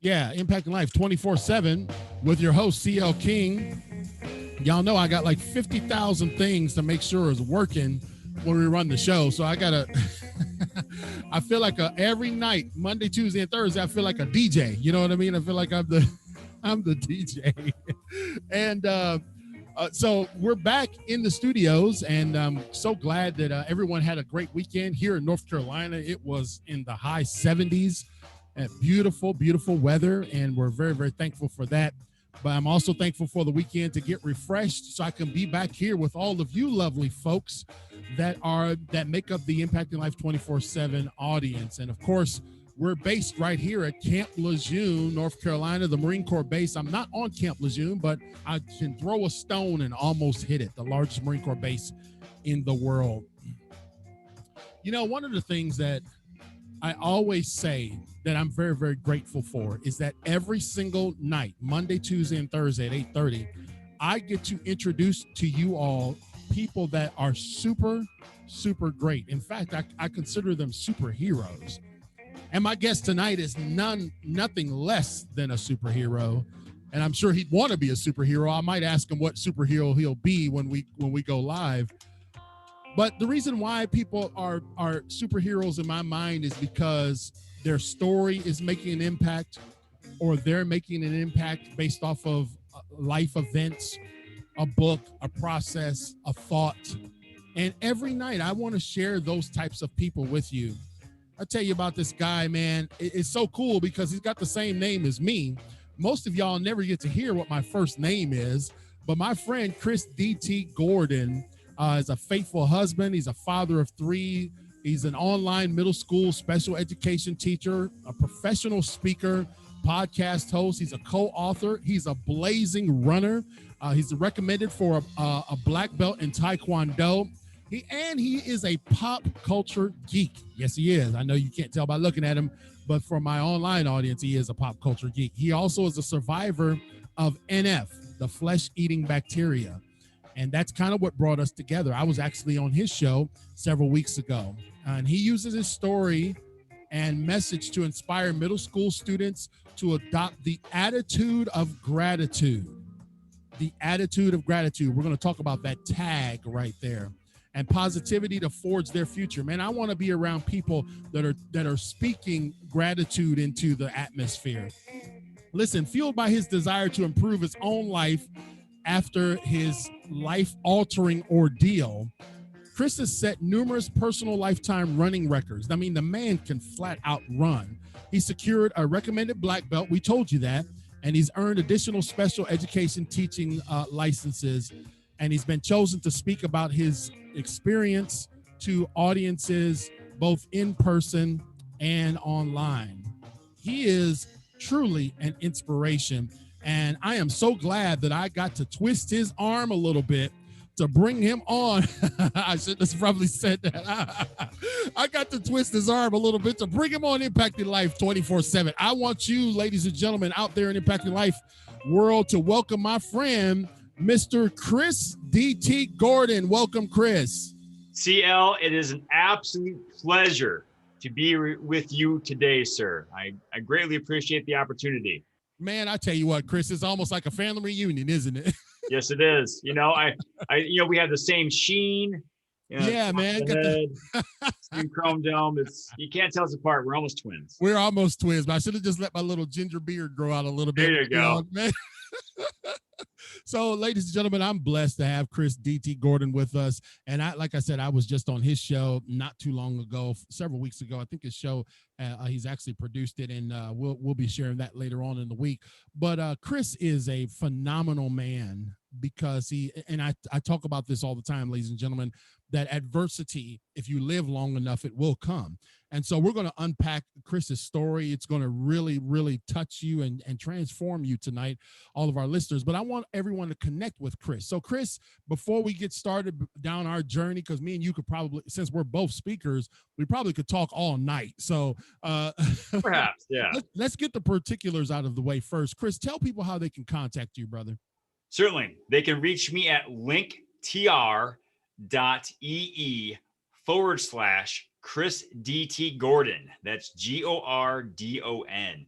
Yeah, Impacting Life 24/7 with your host, CL King. Y'all know I got like 50,000 things to make sure is working when we run the show. So I got to, I feel like every night, Monday, Tuesday, and Thursday, I feel like a DJ. You know what I mean? I feel like I'm the DJ. And so we're back in the studios, and I'm so glad that everyone had a great weekend here in North Carolina. It was in the high 70s. Beautiful, beautiful weather, and we're very, very thankful for that. But I'm also thankful for the weekend to get refreshed so I can be back here with all of you lovely folks that make up the Impacting Life 24/7 audience. And of course, we're based right here at Camp Lejeune, North Carolina, the Marine Corps base. I'm not on Camp Lejeune, but I can throw a stone and almost hit it, the largest Marine Corps base in the world. You know, one of the things that I always say that I'm very, very grateful for is that every single night, Monday, Tuesday, and Thursday at 8:30, I get to introduce to you all people that are super, super great. In fact, I consider them superheroes. And my guest tonight is nothing less than a superhero. And I'm sure he'd want to be a superhero. I might ask him what superhero he'll be when we go live. But the reason why people are superheroes in my mind is because their story is making an impact, or they're making an impact based off of life events, a book, a process, a thought. And every night I want to share those types of people with you. I'll tell you about this guy, man. It's so cool because he's got the same name as me. Most of y'all never get to hear what my first name is, but my friend Chris D.T. Gordon is a faithful husband. He's a father of 3. He's an online middle school special education teacher, a professional speaker, podcast host. He's a co-author. He's a blazing runner. He's recommended for a black belt in Tae Kwon Do. He is a pop culture geek. Yes, he is. I know you can't tell by looking at him, but for my online audience, he is a pop culture geek. He also is a survivor of NF, the flesh-eating bacteria. And that's kind of what brought us together. I was actually on his show several weeks ago, and he uses his story and message to inspire middle school students to adopt the attitude of gratitude. The attitude of gratitude. We're going to talk about that tag right there. And positivity to forge their future. Man, I want to be around people that are speaking gratitude into the atmosphere. Listen, fueled by his desire to improve his own life after his life-altering ordeal, Chris has set numerous personal lifetime running records. I mean, the man can flat out run. He secured a recommended black belt. We told you that. And he's earned additional special education teaching licenses. And he's been chosen to speak about his experience to audiences both in person and online. He is truly an inspiration. And I am so glad that I got to twist his arm a little bit to bring him on. I should have probably said that. I got to twist his arm a little bit to bring him on Impacting Life 24/7. I want you, ladies and gentlemen, out there in Impacting Life world to welcome my friend, Mr. Chris D.T. Gordon. Welcome, Chris. CL, it is an absolute pleasure to be with you today, sir. I greatly appreciate the opportunity. Man, I tell you what, Chris, it's almost like a family reunion, isn't it? Yes, it is. You know, we have the same sheen. You know, yeah, man. Same chrome dome. You can't tell us apart. We're almost twins. We're almost twins, but I should have just let my little ginger beard grow out a little bit. There you go. Man. So, ladies and gentlemen, I'm blessed to have Chris D.T. Gordon with us. And like I said, I was just on his show not too long ago, several weeks ago. I think his show, he's actually produced it, and we'll be sharing that later on in the week. But Chris is a phenomenal man because I talk about this all the time, ladies and gentlemen, that adversity, if you live long enough, it will come. And so we're going to unpack Chris's story. It's going to really, really touch you and transform you tonight, all of our listeners. But I want everyone to connect with Chris. So, Chris, before we get started down our journey, because me and you could probably, since we're both speakers, we probably could talk all night. So perhaps, yeah. Let's get the particulars out of the way first. Chris, tell people how they can contact you, brother. Certainly. They can reach me at linktr.ee/Chris D.T. Gordon. That's Gordon.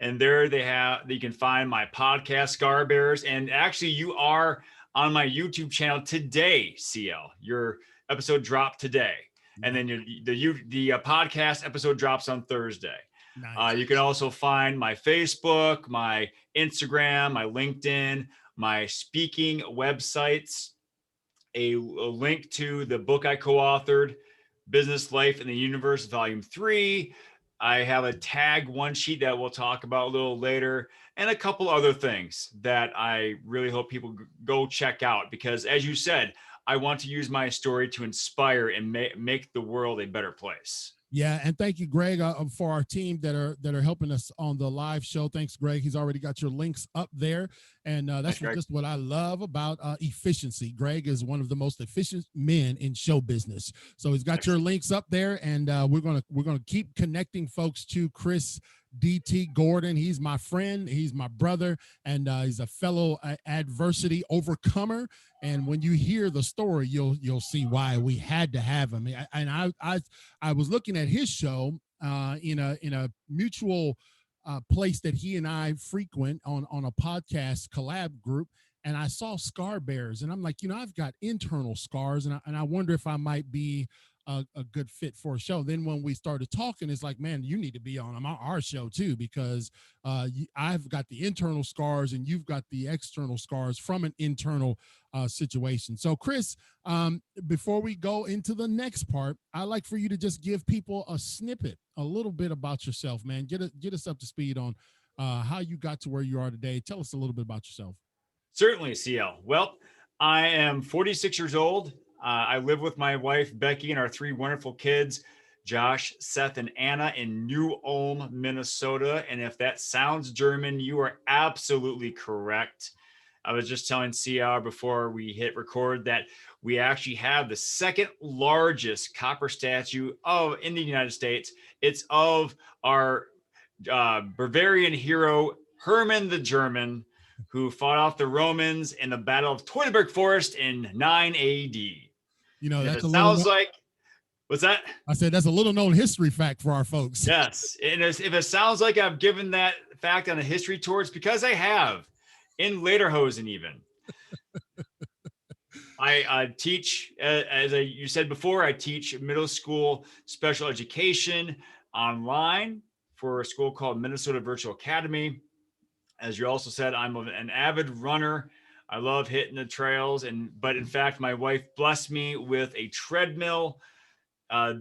And there you can find my podcast, Scar Bears. And actually, you are on my YouTube channel today, CL. Your episode dropped today. And then the podcast episode drops on Thursday. Nice. You can also find my Facebook, my Instagram, my LinkedIn, my speaking websites, a link to the book I co-authored, Business Life in the Universe, Volume 3. I have a tag one sheet that we'll talk about a little later, and a couple other things that I really hope people go check out, because as you said, I want to use my story to inspire and make the world a better place. Yeah, and thank you, Greg, for our team that are helping us on the live show. Thanks, Greg. He's already got your links up there, and that's just what I love about efficiency. Greg is one of the most efficient men in show business, so he's got your links up there, and we're gonna keep connecting folks to Chris DT Gordon. He's my friend, he's my brother, and he's a fellow adversity overcomer. And when you hear the story, you'll see why we had to have him. And I was looking at his show in a mutual place that he and I frequent on a podcast collab group. And I saw Scar Bears, and I'm like, I've got internal scars, and I wonder if I might be a good fit for a show. Then when we started talking, it's like, man, you need to be on our show too, because I've got the internal scars and you've got the external scars from an internal situation. So Chris, before we go into the next part, I'd like for you to just give people a snippet, a little bit about yourself, man. Get us up to speed on how you got to where you are today. Tell us a little bit about yourself. Certainly, CL. Well, I am 46 years old. I live with my wife, Becky, and our 3 wonderful kids, Josh, Seth, and Anna, in New Ulm, Minnesota. And if that sounds German, you are absolutely correct. I was just telling CR before we hit record that we actually have the second largest copper statue in the United States. It's of our Bavarian hero, Hermann the German, who fought off the Romans in the Battle of Teutoburg Forest in 9 AD. That's what's that? I said that's a little known history fact for our folks. Yes. And if it sounds like I've given that fact on a history tour, it's because I have, in Lederhosen even. I teach, as you said before, I teach middle school special education online for a school called Minnesota Virtual Academy. As you also said, I'm an avid runner. I love hitting the trails, but in fact, my wife blessed me with a treadmill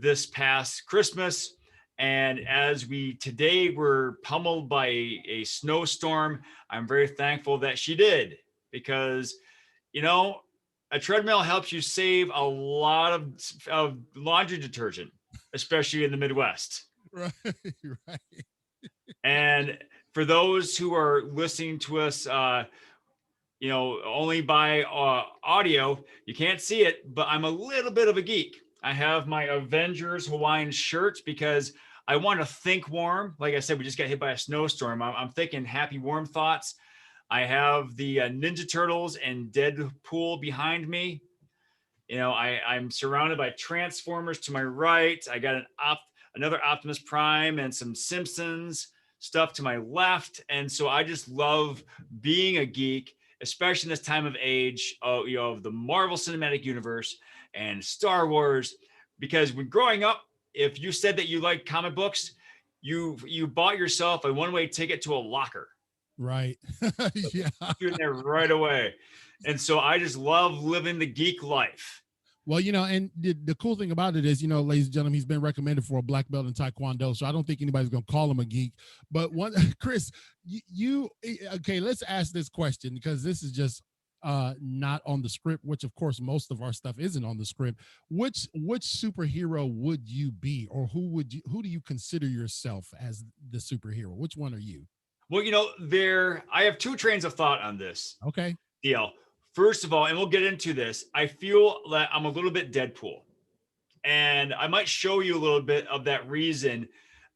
this past Christmas. And as today were pummeled by a snowstorm, I'm very thankful that she did, because, a treadmill helps you save a lot of laundry detergent, especially in the Midwest. Right. And for those who are listening to us, only by audio, you can't see it, but I'm a little bit of a geek. I have my Avengers Hawaiian shirts because I want to think warm. Like I said, we just got hit by a snowstorm. I'm thinking happy, warm thoughts. I have the Ninja Turtles and Deadpool behind me. I'm surrounded by Transformers to my right. I got another Optimus Prime and some Simpsons stuff to my left. And so I just love being a geek, especially in this time of age of the Marvel Cinematic Universe and Star Wars, because when growing up, if you said that you liked comic books, you bought yourself a one-way ticket to a locker. Right. Yeah. You're in there right away. And so I just love living the geek life. Well, and the cool thing about it is, ladies and gentlemen, he's been recommended for a black belt in Tae Kwon Do, so I don't think anybody's going to call him a geek. But Chris, okay, let's ask this question, because this is just not on the script, which of course most of our stuff isn't on the script. Which superhero would you be, or who do you consider yourself as the superhero? Which one are you? Well, I have 2 trains of thought on this. Okay. Deal. First of all, and we'll get into this, I feel that I'm a little bit Deadpool. And I might show you a little bit of that reason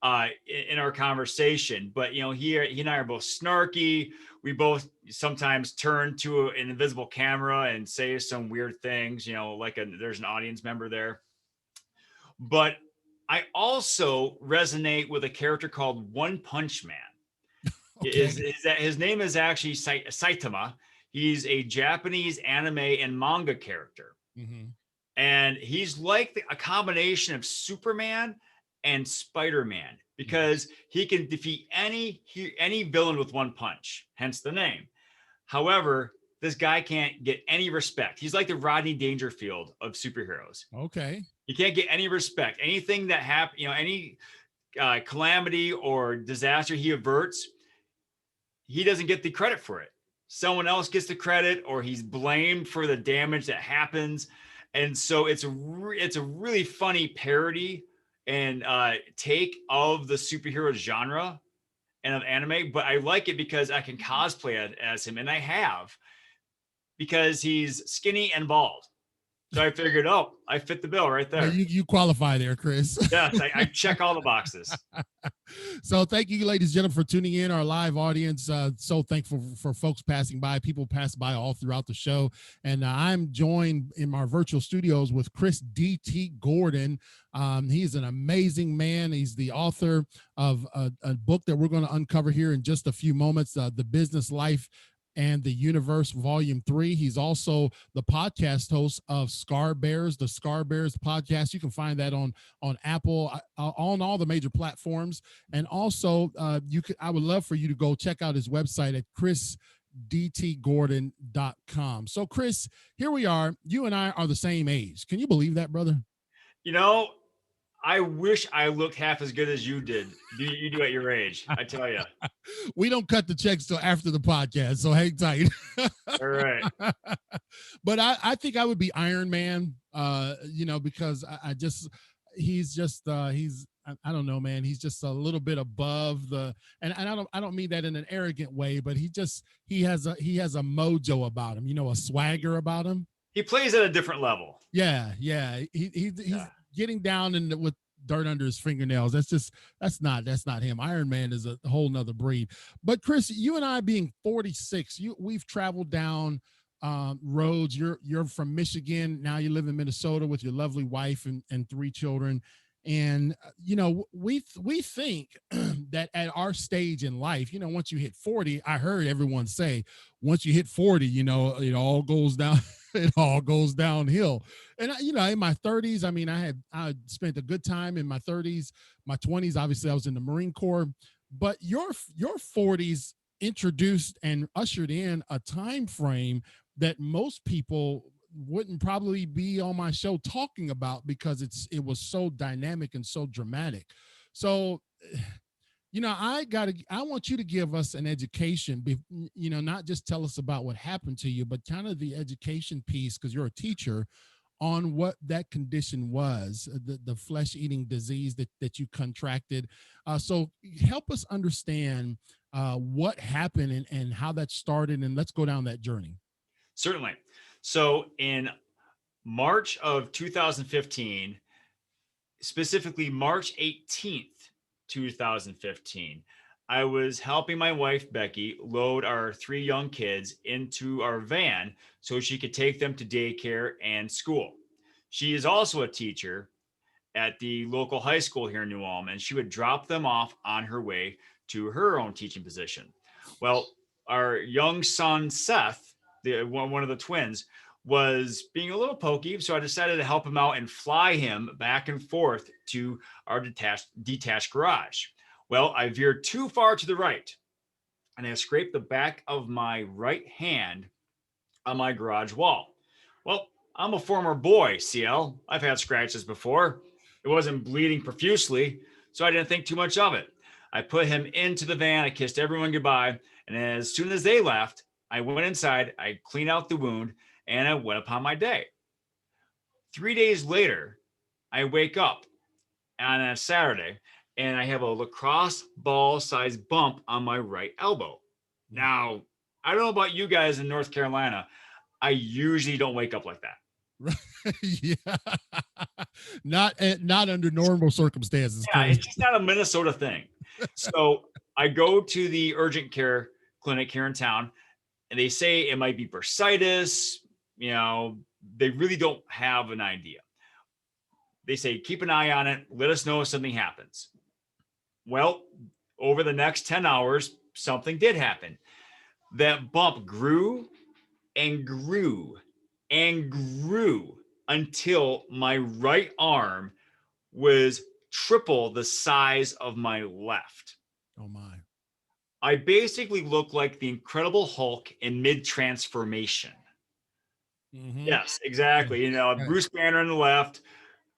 in our conversation. But, he and I are both snarky. We both sometimes turn to an invisible camera and say some weird things, like there's an audience member there. But I also resonate with a character called One Punch Man. Okay. is that his name is actually Saitama. He's a Japanese anime and manga character. Hmm. And he's like a combination of Superman and Spider-Man because he can defeat any villain with one punch, hence the name. However, this guy can't get any respect. He's like the Rodney Dangerfield of superheroes. Okay. He can't get any respect. Anything that happens, any calamity or disaster he averts, he doesn't get the credit for it. Someone else gets the credit, or he's blamed for the damage that happens. And so it's a really funny parody and take of the superhero genre and of anime. But I like it because I can cosplay as him, and I have, because he's skinny and bald. So I figured, oh, I fit the bill right Yeah, there. you qualify there, Chris. Yes, I check all the boxes. So thank you, ladies and gentlemen, for tuning in, our live audience. So thankful for folks passing by. People pass by all throughout the show. And I'm joined in our virtual studios with Chris D.T. Gordon. He's an amazing man. He's the author of a book that we're going to uncover here in just a few moments, The Business Life and the Universe Volume 3. He's also the podcast host of Scar Bears, the Scar Bears podcast. You can find that on Apple, on all the major platforms. And also, I would love for you to go check out his website at chrisdtgordon.com. So, Chris, here we are. You and I are the same age. Can you believe that, brother? I wish I looked half as good as you did. You do at your age, I tell you. We don't cut the checks till after the podcast, so hang tight. All right. But I think I would be Iron Man, because he's I don't know, man. He's just a little bit above and I don't mean that in an arrogant way, but he has a mojo about him, a swagger about him. He plays at a different level. Yeah. He's getting down with dirt under his fingernails. That's not him. Iron Man is a whole nother breed. But Chris, you and I being 46, we've traveled down roads. You're from Michigan. Now you live in Minnesota with your lovely wife and 3 children. And we think that at our stage in life, once you hit 40, I heard everyone say, once you hit 40, it all goes down. It all goes downhill. And in my 30s, I spent a good time in my 30s. My 20s, obviously, I was in the Marine Corps. But your 40s introduced and ushered in a time frame that most people wouldn't probably be on my show talking about, because it was so dynamic and so dramatic. So I want you to give us an education, not just tell us about what happened to you, but kind of the education piece, because you're a teacher, on what that condition was, the flesh-eating disease that you contracted. So help us understand what happened and how that started, and let's go down that journey. Certainly. So in March of 2015, specifically March 18th, 2015, I was helping my wife, Becky, load our 3 young kids into our van so she could take them to daycare and school. She is also a teacher at the local high school here in New Ulm, and she would drop them off on her way to her own teaching position. Well, our young son, Seth, one of the twins, was being a little pokey, so I decided to help him out and fly him back and forth to our detached garage. Well, I veered too far to the right, and I scraped the back of my right hand on my garage wall. Well, I'm a former boy, CL. I've had scratches before. It wasn't bleeding profusely, so I didn't think too much of it. I put him into the van, I kissed everyone goodbye, and as soon as they left, I went inside, I cleaned out the wound, and I went upon my day. 3 days later, I wake up on a Saturday and I have a lacrosse ball sized bump on my right elbow. Now, I don't know about you guys in North Carolina. I usually don't wake up like that. Yeah. Not under normal circumstances. Yeah, it's just not a Minnesota thing. So I go to the urgent care clinic here in town, and they say it might be bursitis. They really don't have an idea. They say, keep an eye on it. Let us know if something happens. Well, over the next 10 hours, something did happen. That bump grew and grew and grew until my right arm was triple the size of my left. Oh my. I basically look like the Incredible Hulk in mid-transformation. Mm-hmm. Yes, exactly. You know, Right. Bruce Banner on the left,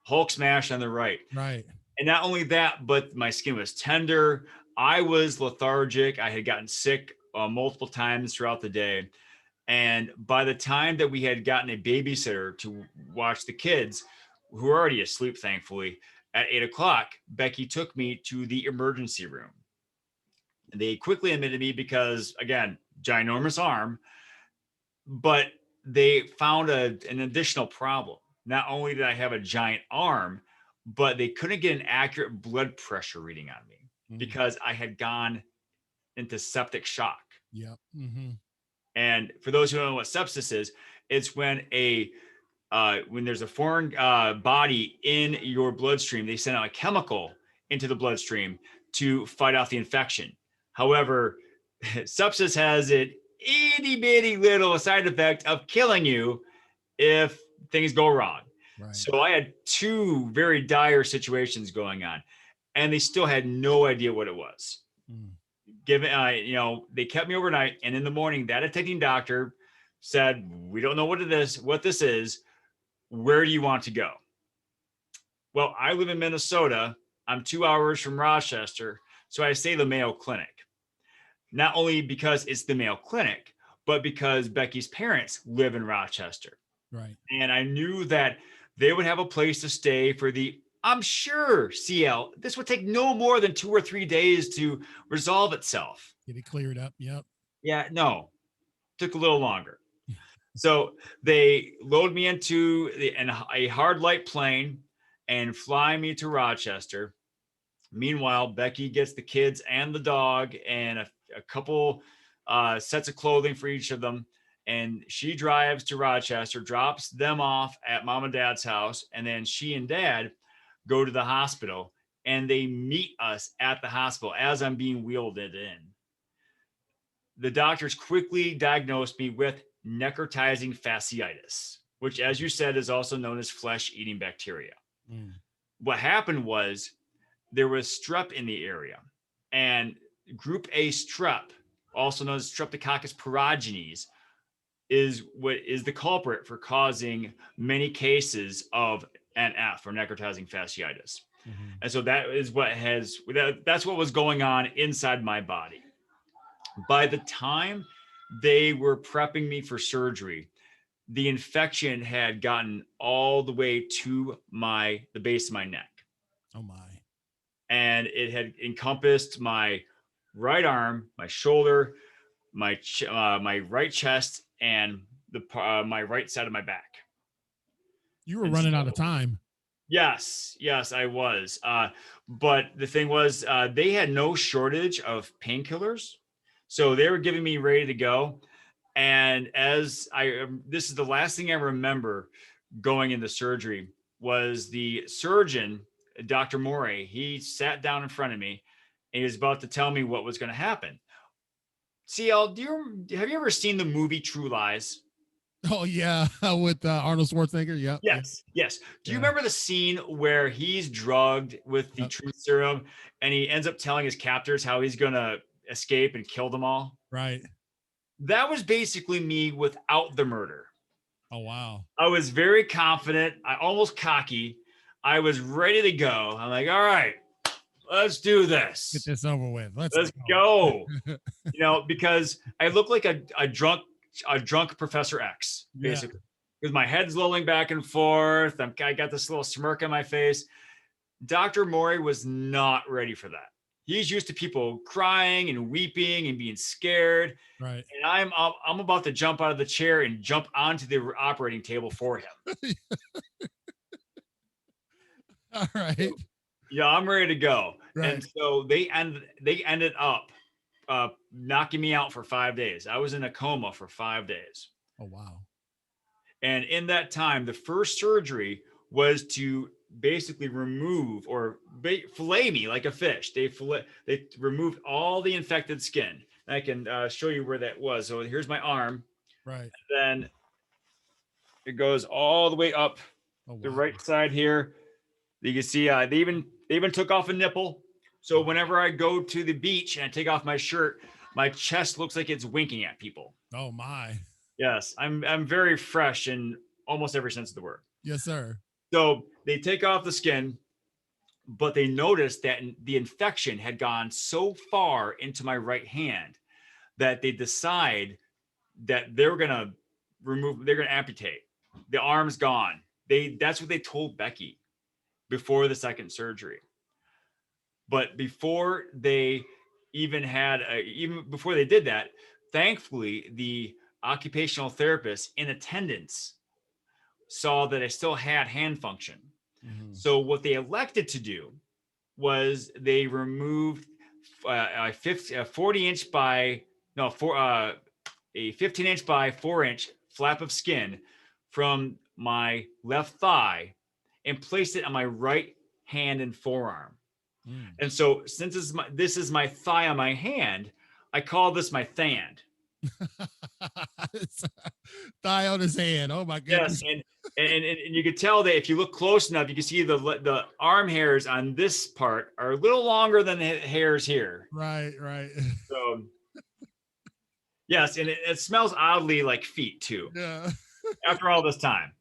Hulk smash on the right. Right. And not only that, but my skin was tender. I was lethargic. I had gotten sick multiple times throughout the day. And by the time that we had gotten a babysitter to watch the kids, who were already asleep, thankfully, at 8 o'clock, Becky took me to the emergency room. They quickly admitted me because, again, ginormous arm, but they found an additional problem. Not only did I have a giant arm, but they couldn't get an accurate blood pressure reading on me because I had gone into septic shock. Yep. Mm-hmm. And for those who don't know what sepsis is, it's when there's a foreign body in your bloodstream, they send out a chemical into the bloodstream to fight off the infection. However, sepsis has an itty bitty little side effect of killing you if things go wrong. Right. So I had two very dire situations going on, and they still had no idea what it was. Given, they kept me overnight, and in the morning, that attending doctor said, "We don't know what this is. Where do you want to go?" Well, I live in Minnesota. I'm 2 hours from Rochester, so I say the Mayo Clinic. Not only because it's the Mayo Clinic, but because Becky's parents live in Rochester. Right. And I knew that they would have a place to stay for I'm sure, CL, this would take no more than 2 or 3 days to resolve itself. Get it cleared up. Yep. Yeah, no, took a little longer. So they load me into a hard light plane and fly me to Rochester. Meanwhile, Becky gets the kids and the dog and a couple sets of clothing for each of them. And she drives to Rochester, drops them off at mom and dad's house. And then she and dad go to the hospital, and they meet us at the hospital as I'm being wheeled in. The doctors quickly diagnosed me with necrotizing fasciitis, which, as you said, is also known as flesh-eating bacteria. What happened was there was strep in the area, and group A strep, also known as Streptococcus pyogenes, is what is the culprit for causing many cases of NF, or necrotizing fasciitis. And so that's what was going on inside my body. By the time they were prepping me for surgery, the infection had gotten all the way to the base of my neck. Oh my. And it had encompassed my right arm, my shoulder, my right chest, and my right side of my back. You were running out of time. Yes, I was. But the thing was, they had no shortage of painkillers. So they were giving me ready to go. And this is the last thing I remember going into surgery, was the surgeon, Dr. Morey. He sat down in front of me and he was about to tell me what was going to happen. CL, have you ever seen the movie True Lies? Oh yeah, with Arnold Schwarzenegger. Yep. Yes. Do you remember the scene where he's drugged with the truth serum and he ends up telling his captors how he's going to escape and kill them all? Right. That was basically me without the murder. Oh wow. I was very confident. I almost cocky. I was ready to go. I'm like, all right, let's do this. Get this over with. Let's go. Because I look like a drunk Professor X, basically. Because my head's lolling back and forth. I got this little smirk on my face. Dr. Morey was not ready for that. He's used to people crying and weeping and being scared. Right. And I'm about to jump out of the chair and jump onto the operating table for him. All right. Yeah, I'm ready to go. Right. And so they ended up knocking me out for 5 days. I was in a coma for 5 days. Oh wow. And in that time, the first surgery was to basically remove or fillet me like a fish. They removed all the infected skin. I can show you where that was. So here's my arm. Right. Then it goes all the way up Oh the wow. right side here. You can see they even took off a nipple. So whenever I go to the beach and I take off my shirt, my chest looks like it's winking at people. Oh my. Yes, I'm very fresh in almost every sense of the word. Yes, sir. So they take off the skin, but they noticed that the infection had gone so far into my right hand that they decide that they're gonna amputate. The arm's gone. That's what they told Becky before the second surgery. But before they even before they did that, thankfully the occupational therapist in attendance saw that I still had hand function. Mm-hmm. So what they elected to do was they removed a 40-inch by no four a 15-inch by 4-inch flap of skin from my left thigh and placed it on my right hand and forearm. Mm. And so since this is my thigh on my hand, I call this my thand. Thigh on his hand. Oh my Yes, goodness. and you could tell that if you look close enough, you can see the arm hairs on this part are a little longer than the hairs here. Right, right. So yes, and it smells oddly like feet too. Yeah. After all this time.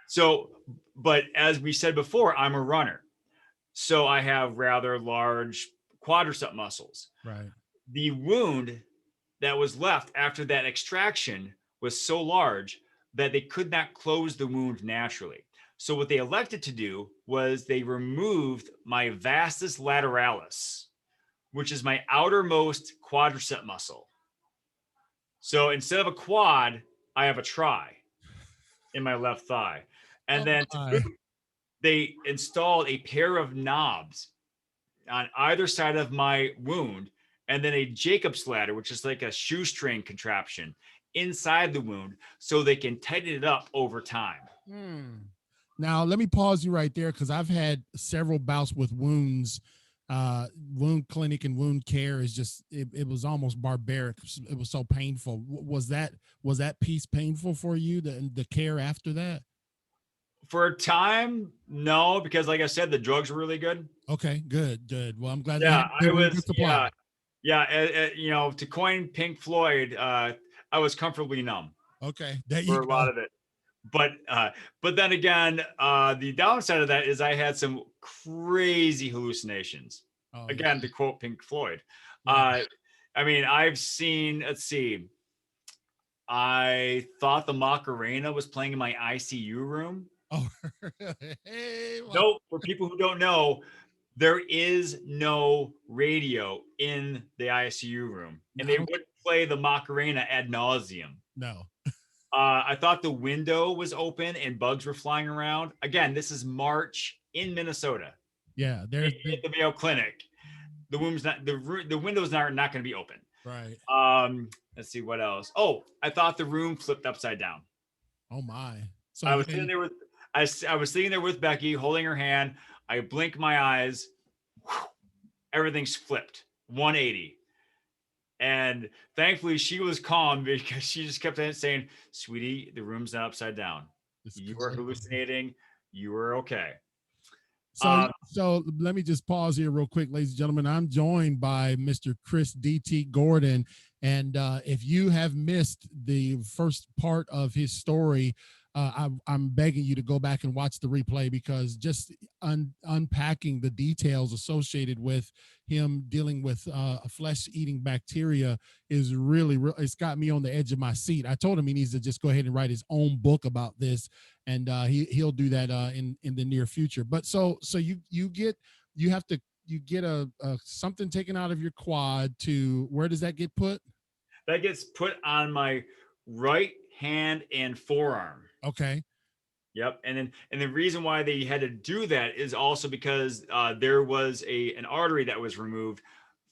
So, but as we said before, I'm a runner, so I have rather large quadricep muscles. Right. The wound that was left after that extraction was so large that they could not close the wound naturally. So what they elected to do was they removed my vastus lateralis, which is my outermost quadricep muscle. So instead of a quad, I have a tri in my left thigh. And Oh then my. they installed a pair of knobs on either side of my wound, and then a Jacob's ladder, which is like a shoestring contraption inside the wound, so they can tighten it up over time. Hmm. Now let me pause you right there because I've had several bouts with wounds. Wound clinic and wound care is just it was almost barbaric. It was so painful. Was that piece painful for you? The care after that? For a time, no, because like I said, the drugs were really good. Okay, good, good. Well, I'm glad they Yeah, had they I were in was. good supply. To coin Pink Floyd, I was comfortably numb Okay, there you for a go. lot of it. But then again, the downside of that is I had some crazy hallucinations. Oh yeah, Again, to quote Pink Floyd. yeah. I mean, I've seen. Let's see. I thought the Macarena was playing in my ICU room. Oh, hey, Nope. For people who don't know, there is no radio in the ICU room, and I they don't. would play the Macarena ad nauseum. No. I thought the window was open and bugs were flying around. Again, this is March in Minnesota Yeah, at the Mayo Clinic. The room's not the windows are not going to be open. right. Let's see what else. Oh, I thought the room flipped upside down. Oh my. So I you was sitting there with I was sitting there with Becky, holding her hand. I blink my eyes. Whew, everything's flipped 180. And thankfully, she was calm because she just kept saying, "Sweetie, the room's not upside down. You are hallucinating. You are okay." So let me just pause here real quick, ladies and gentlemen. I'm joined by Mr. Chris D.T. Gordon. And if you have missed the first part of his story, I'm begging you to go back and watch the replay because just unpacking the details associated with him dealing with a flesh-eating bacteria is really, it's got me on the edge of my seat. I told him he needs to just go ahead and write his own book about this, and he'll do that in the near future. But so you get a something taken out of your quad. To where does that get put? That gets put on my right hand and forearm. Okay. Yep. And the reason why they had to do that is also because there was an artery that was removed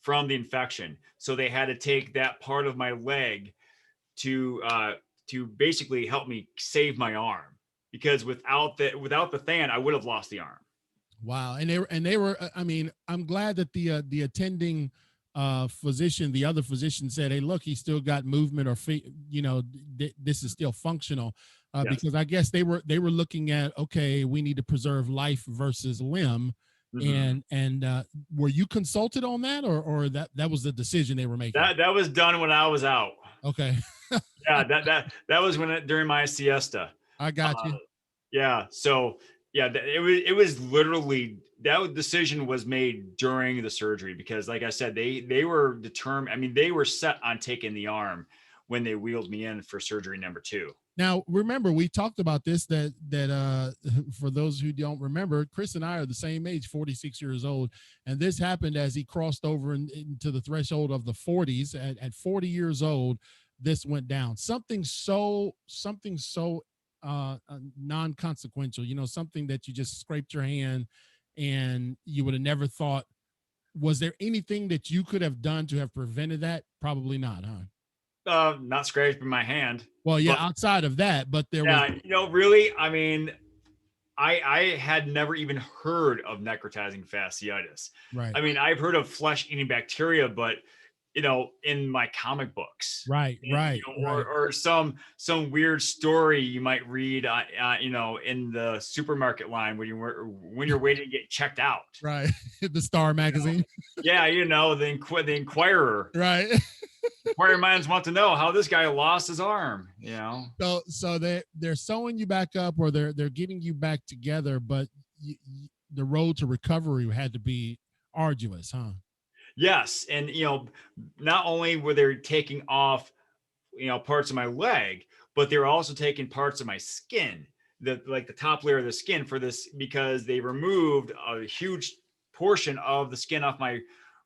from the infection. So they had to take that part of my leg to basically help me save my arm. because without the fan, I would have lost the arm. Wow. And they were I mean, I'm glad that the attending physician, the other physician said, "Hey, look, he still got movement or this is still functional." Yes. Because I guess they were looking at, okay, we need to preserve life versus limb. Hmm. And were you consulted on that, or that was the decision they were making? That was done when I was out. Okay. Yeah, that was during my siesta. I Uh, got you. yeah. So yeah, it was literally that decision was made during the surgery because, like I said, they were determined. I mean, they were set on taking the arm when they wheeled me in for surgery number two. Now, remember, we talked about this that for those who don't remember, Chris and I are the same age, 46 years old, and this happened as he crossed over into the threshold of the 40s. At 40 years old, this went down. Something so non-consequential, something that you just scraped your hand and you would have never thought. Was there anything that you could have done to have prevented that? Probably not, huh? Not scraping my hand, Well, yeah, but outside of that, but there was. yeah, really, I mean, I had never even heard of necrotizing fasciitis. Right. I mean, I've heard of flesh-eating bacteria, but in my comic books, Right, and, right, right, or some weird story you might read, in the supermarket line when you're waiting to get checked out. right. The Star You know? magazine. Yeah, the Inquirer. Right. Inquirer minds want to know how this guy lost his arm. So they're sewing you back up, or they're getting you back together, but the road to recovery had to be arduous, huh? Yes, and not only were they taking off parts of my leg, but they were also taking parts of my skin, the top layer of the skin for this, because they removed a huge portion of the skin off my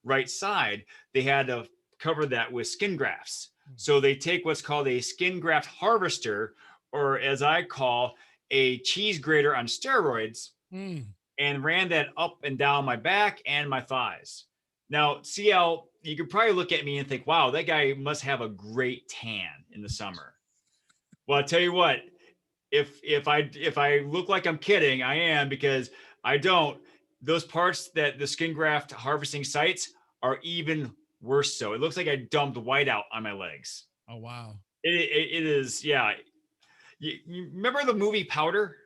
right side. They had to cover that with skin grafts. So they take what's called a skin graft harvester, or as I call a cheese grater on steroids, Mm. and ran that up and down my back and my thighs. Now, CL, you could probably look at me and think, wow, that guy must have a great tan in the summer. Well, I tell you what, if I look like I'm kidding, I am, because I don't. Those parts that the skin graft harvesting sites are even worse. So it looks like I dumped white out on my legs. Oh, wow. It is, yeah. You remember the movie Powder?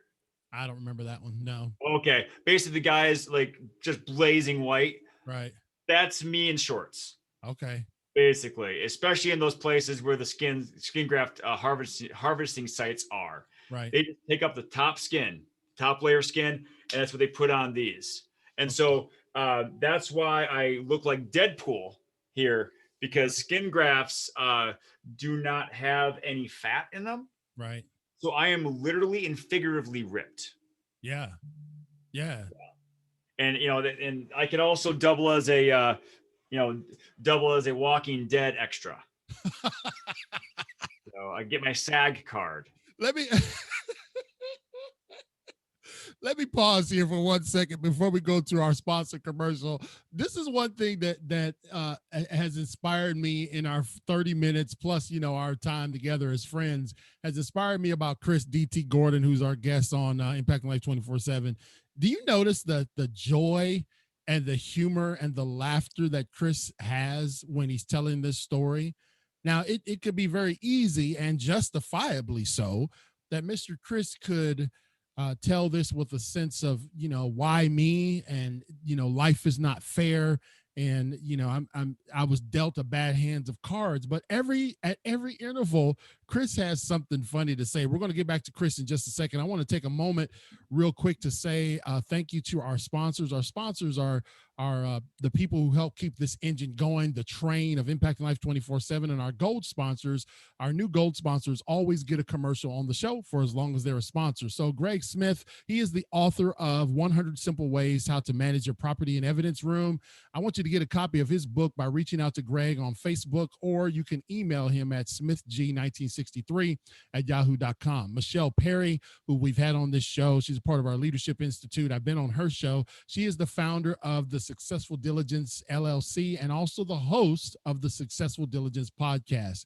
I don't remember that one. No. Okay, basically the guy's like just blazing white. Right. That's me in shorts, Okay. basically, especially in those places where the skin graft harvesting sites are. Right. They just take up the top layer skin, and that's what they put on these. And Okay. so that's why I look like Deadpool here, because skin grafts do not have any fat in them. Right. So I am literally and figuratively ripped. Yeah. Yeah. And and I can also double as a Walking Dead extra. So I get my SAG card. Let me let me pause here for 1 second before we go to our sponsor commercial. This is one thing that has inspired me in our 30 minutes plus, our time together as friends, has inspired me about Chris DT Gordon, who's our guest on Impacting Life 24/7. Do you notice the joy and the humor and the laughter that Chris has when he's telling this story? Now, it could be very easy, and justifiably so, that Mr. Chris could tell this with a sense of, why me, and life is not fair, and I was dealt a bad hands of cards. But at every interval, Chris has something funny to say. We're going to get back to Chris in just a second. I want to take a moment real quick to say thank you to our sponsors. Our sponsors are the people who help keep this engine going, the train of Impacting Life 24/7. And our gold sponsors, our new gold sponsors, always get a commercial on the show for as long as they're a sponsor. So Greg Smith, he is the author of 100 Simple Ways How to Manage Your Property and Evidence Room. I want you to get a copy of his book by reaching out to Greg on Facebook, or you can email him at smithg1963@yahoo.com. Michelle Perry, who we've had on this show, she's a part of our Leadership Institute. I've been on her show. She is the founder of the Successful Diligence LLC, and also the host of the Successful Diligence podcast.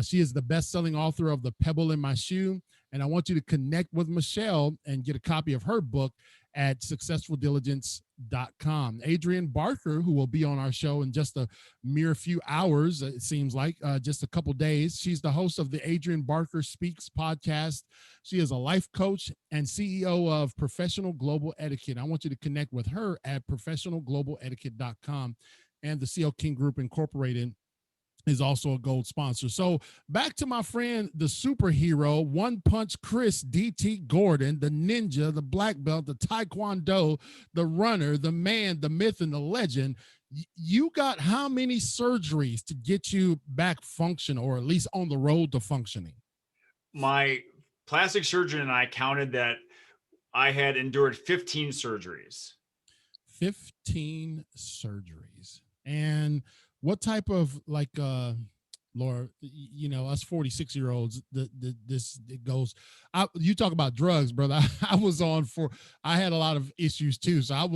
She is the best-selling author of The Pebble in My Shoe, and I want you to connect with Michelle and get a copy of her book at successfuldiligence.com. Adrienne Barker, who will be on our show in just a mere few hours, it seems like, just a couple days. She's the host of the Adrienne Barker Speaks podcast. She is a life coach and CEO of Professional Global Etiquette. I want you to connect with her at professionalglobaletiquette.com, and the CL King Group Incorporated is also a gold sponsor. So back to my friend, the superhero, One Punch Chris D.T. Gordon, the ninja, the black belt, the Tae Kwon Do, the runner, the man, the myth, and the legend. You got how many surgeries to get you back functional, or at least on the road to functioning? My plastic surgeon and I counted that I had endured 15 surgeries. 15 surgeries. And what type of, like, Laura, us 46-year-olds, this it goes. You talk about drugs, brother. I was on for. I had a lot of issues too, so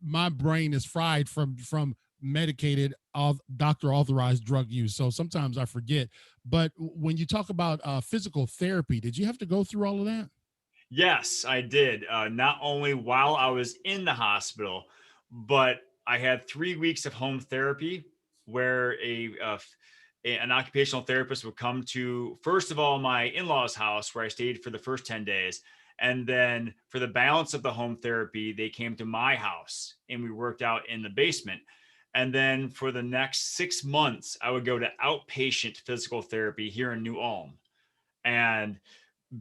my brain is fried from medicated, doctor authorized drug use. So sometimes I forget. But when you talk about physical therapy, did you have to go through all of that? Yes, I did. Not only while I was in the hospital, but I had 3 weeks of home therapy where an occupational therapist would come to, first of all, my in-laws' house where I stayed for the first 10 days. And then for the balance of the home therapy, they came to my house and we worked out in the basement. And then for the next 6 months, I would go to outpatient physical therapy here in New Ulm. And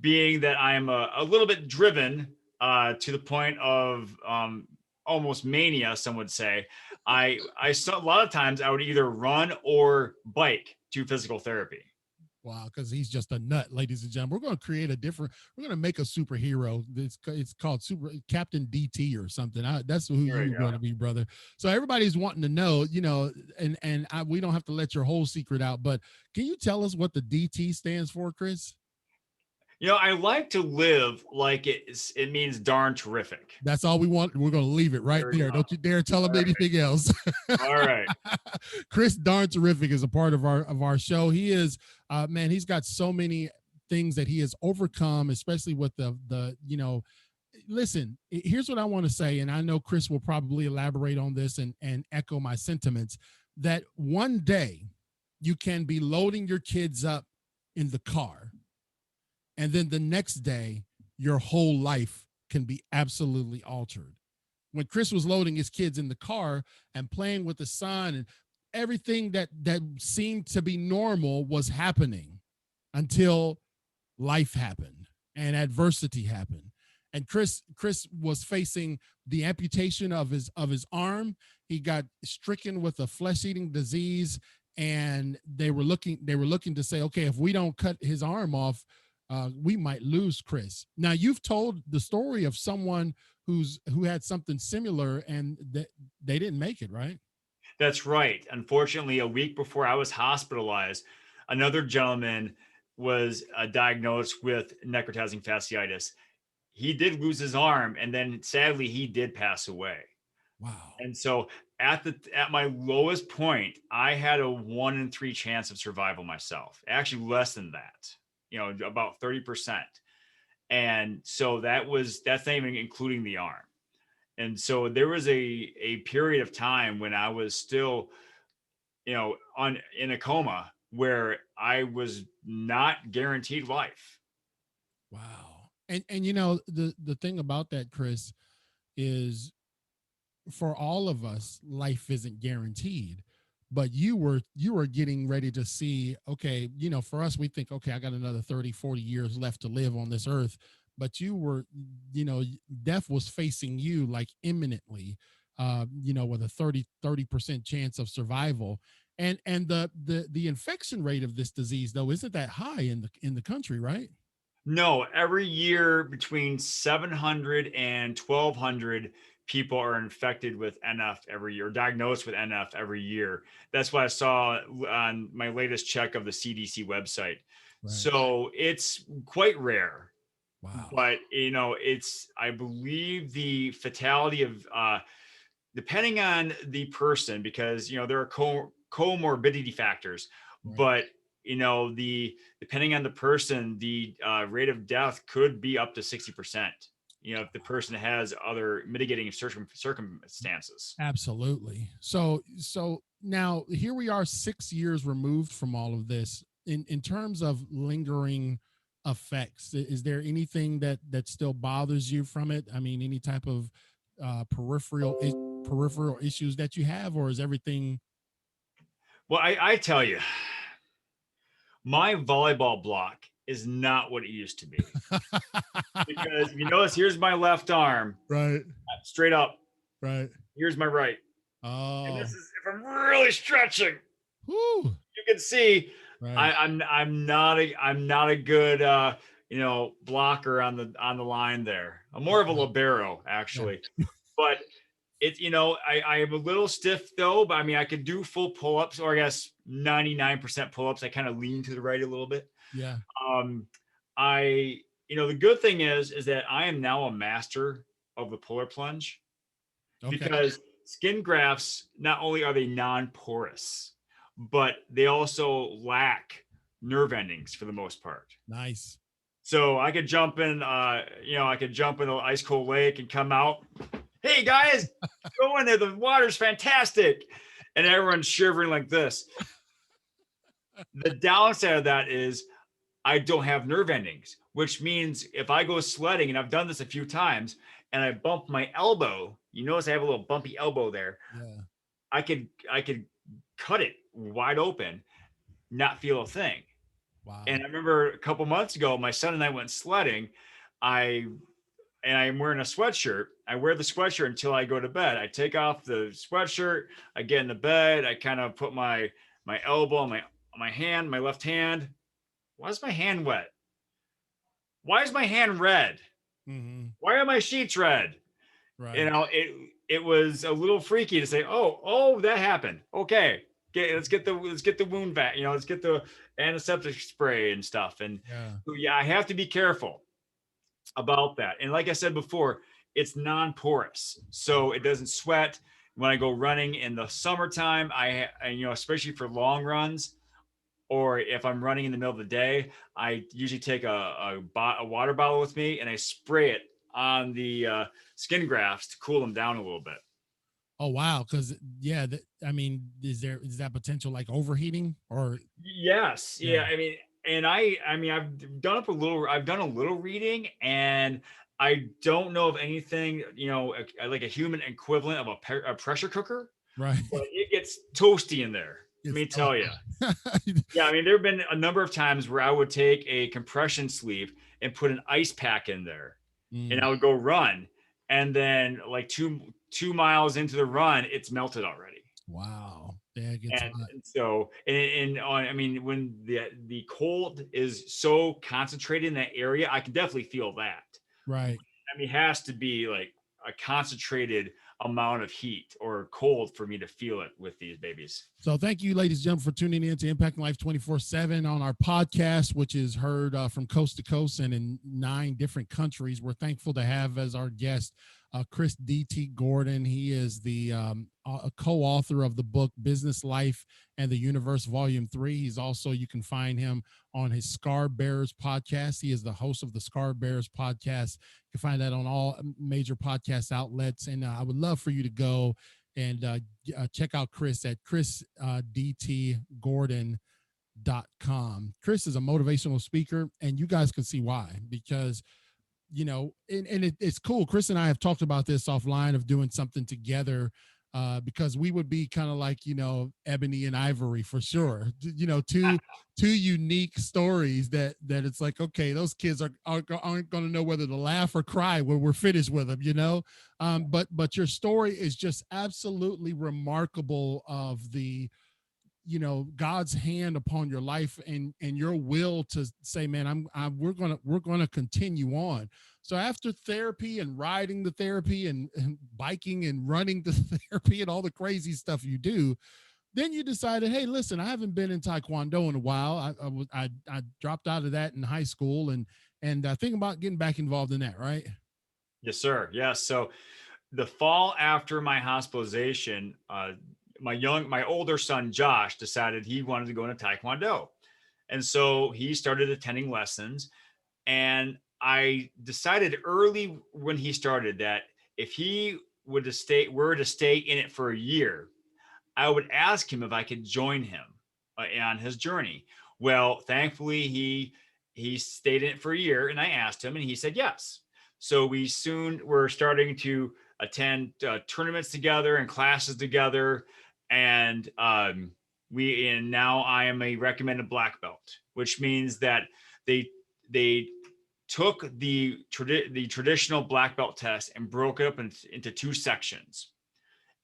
being that I'm a little bit driven to the point of almost mania, some would say, I saw a lot of times I would either run or bike to physical therapy. Wow, because he's just a nut, ladies and gentlemen. We're going to create we're going to make a superhero. It's called Super Captain DT or something. That's who you're going to be, brother. So everybody's wanting to know, we don't have to let your whole secret out, but can you tell us what the DT stands for, Chris? I like to live like it means darn terrific. That's all we want. We're going to leave it right there. Don't you dare tell him anything else. All right. Chris Darn Terrific is a part of our show. He is, man, he's got so many things that he has overcome, especially with listen, here's what I want to say. And I know Chris will probably elaborate on this and echo my sentiments, that one day you can be loading your kids up in the car, and then the next day your whole life can be absolutely altered. When Chris was loading his kids in the car and playing with the son, and everything that seemed to be normal was happening until life happened and adversity happened. And Chris was facing the amputation of his arm. He got stricken with a flesh-eating disease, and they were looking to say, okay, if we don't cut his arm off, we might lose Chris. Now, you've told the story of someone who had something similar, and they didn't make it, right? That's right. Unfortunately, a week before I was hospitalized, another gentleman was diagnosed with necrotizing fasciitis. He did lose his arm, and then sadly, he did pass away. Wow. And so at my lowest point, I had a 1 in 3 chance of survival myself. Actually, less than that. About 30%. And so that's not even including the arm. And so there was a period of time when I was still, in a coma where I was not guaranteed life. Wow. And the thing about that, Chris, is for all of us, life isn't guaranteed. But you were getting ready to see, okay, for us, we think, okay, I got another 30, 40 years left to live on this earth. But you were, death was facing you like imminently, with a 30% chance of survival. And the infection rate of this disease, though, isn't that high in the country, right? No, every year between 700 and 1,200 people are infected with NF every year, diagnosed with NF every year. That's what I saw on my latest check of the CDC website. Right. So it's quite rare. Wow. But, I believe the fatality of, depending on the person, because, there are comorbidity factors, Right. but depending on the person, the rate of death could be up to 60%. If the person has other mitigating circumstances. Absolutely. So now here we are 6 years removed from all of this. In terms of lingering effects, is there anything that still bothers you from it? I mean, any type of peripheral issues that you have, or is everything? Well, I tell you, my volleyball block is not what it used to be. Because if you notice, here's my left arm, Right. straight up. Right. Here's my right. Oh. And this is if I'm really stretching. Whew. You can see right. I'm not a good blocker on the line there. I'm more of a libero actually. Yeah. But it's I am a little stiff though, but I mean I could do full pull-ups, or I guess 99% pull-ups. I kind of lean to the right a little bit. Yeah. The good thing is that I am now a master of the puller plunge. Okay. Because skin grafts, not only are they non-porous, but they also lack nerve endings for the most part. Nice. So I could jump in, I could jump in an ice cold lake and come out. Hey guys, go in there. The water's fantastic. And everyone's shivering like this. The downside of that is I don't have nerve endings, which means if I go sledding, and I've done this a few times, and I bump my elbow, you notice I have a little bumpy elbow there. Yeah. I could cut it wide open, not feel a thing. Wow. And I remember a couple months ago, my son and I went sledding. I'm wearing a sweatshirt. I wear the sweatshirt until I go to bed. I take off the sweatshirt. I get in the bed. I kind of put my elbow on my hand, my left hand. Why is my hand wet? Why is my hand red? Mm-hmm. Why are my sheets red? Right. It was a little freaky to say, oh, that happened. Okay. Let's get the wound back. Let's get the antiseptic spray and stuff. And I have to be careful about that. And like I said before, it's non-porous, so it doesn't sweat. When I go running in the summertime, I especially for long runs, or if I'm running in the middle of the day, I usually take a water bottle with me and I spray it on the skin grafts to cool them down a little bit. Oh, wow. Because I mean, is that potential like overheating or? Yes. Yeah. I mean, and I've done a little reading, and I don't know of anything, like a human equivalent of a pressure cooker. Right. But it gets toasty in there. Let me tell you. Yeah. I mean, there have been a number of times where I would take a compression sleeve and put an ice pack in there, and I would go run. And then like two miles into the run, it's melted already. Wow. Yeah, it gets hot. And so, I mean, when the cold is so concentrated in that area, I can definitely feel that. Right. I mean, it has to be like a concentrated amount of heat or cold for me to feel it with these babies. So thank you, ladies and gentlemen, for tuning in to Impacting Life 24/7 on our podcast, which is heard from coast to coast and in 9 different countries. We're thankful to have as our guest Chris D.T. Gordon. He is the a co-author of the book Business Life and the Universe Volume 3. He's also, you can find him on his Scar Bearers podcast. He is the host of the Scar Bearers podcast. You can find that on all major podcast outlets. And I would love for you to go and check out Chris at chrisdtgordon.com. Chris is a motivational speaker, and you guys can see why, because it's cool. Chris and I have talked about this offline of doing something together because we would be kind of like, ebony and ivory for sure. Two unique stories that it's like, okay, those kids aren't going to know whether to laugh or cry when we're finished with them, but your story is just absolutely remarkable of the, God's hand upon your life and your will to say, man, we're going to continue on. So after therapy and riding the therapy and biking and running the therapy and all the crazy stuff you do, then you decided, hey, listen, I haven't been in Tae Kwon Do in a while. I dropped out of that in high school and thinking about getting back involved in that, right? Yes, sir. Yes. So the fall after my hospitalization, my older son, Josh, decided he wanted to go into Tae Kwon Do. And so he started attending lessons. And I decided early when he started that if he were to stay in it for a year, I would ask him if I could join him on his journey. Well, thankfully, he stayed in it for a year, and I asked him, and he said yes. So we soon were starting to attend tournaments together and classes together, and and now I am a recommended black belt, which means that they they took the traditional black belt test and broke it up into two sections,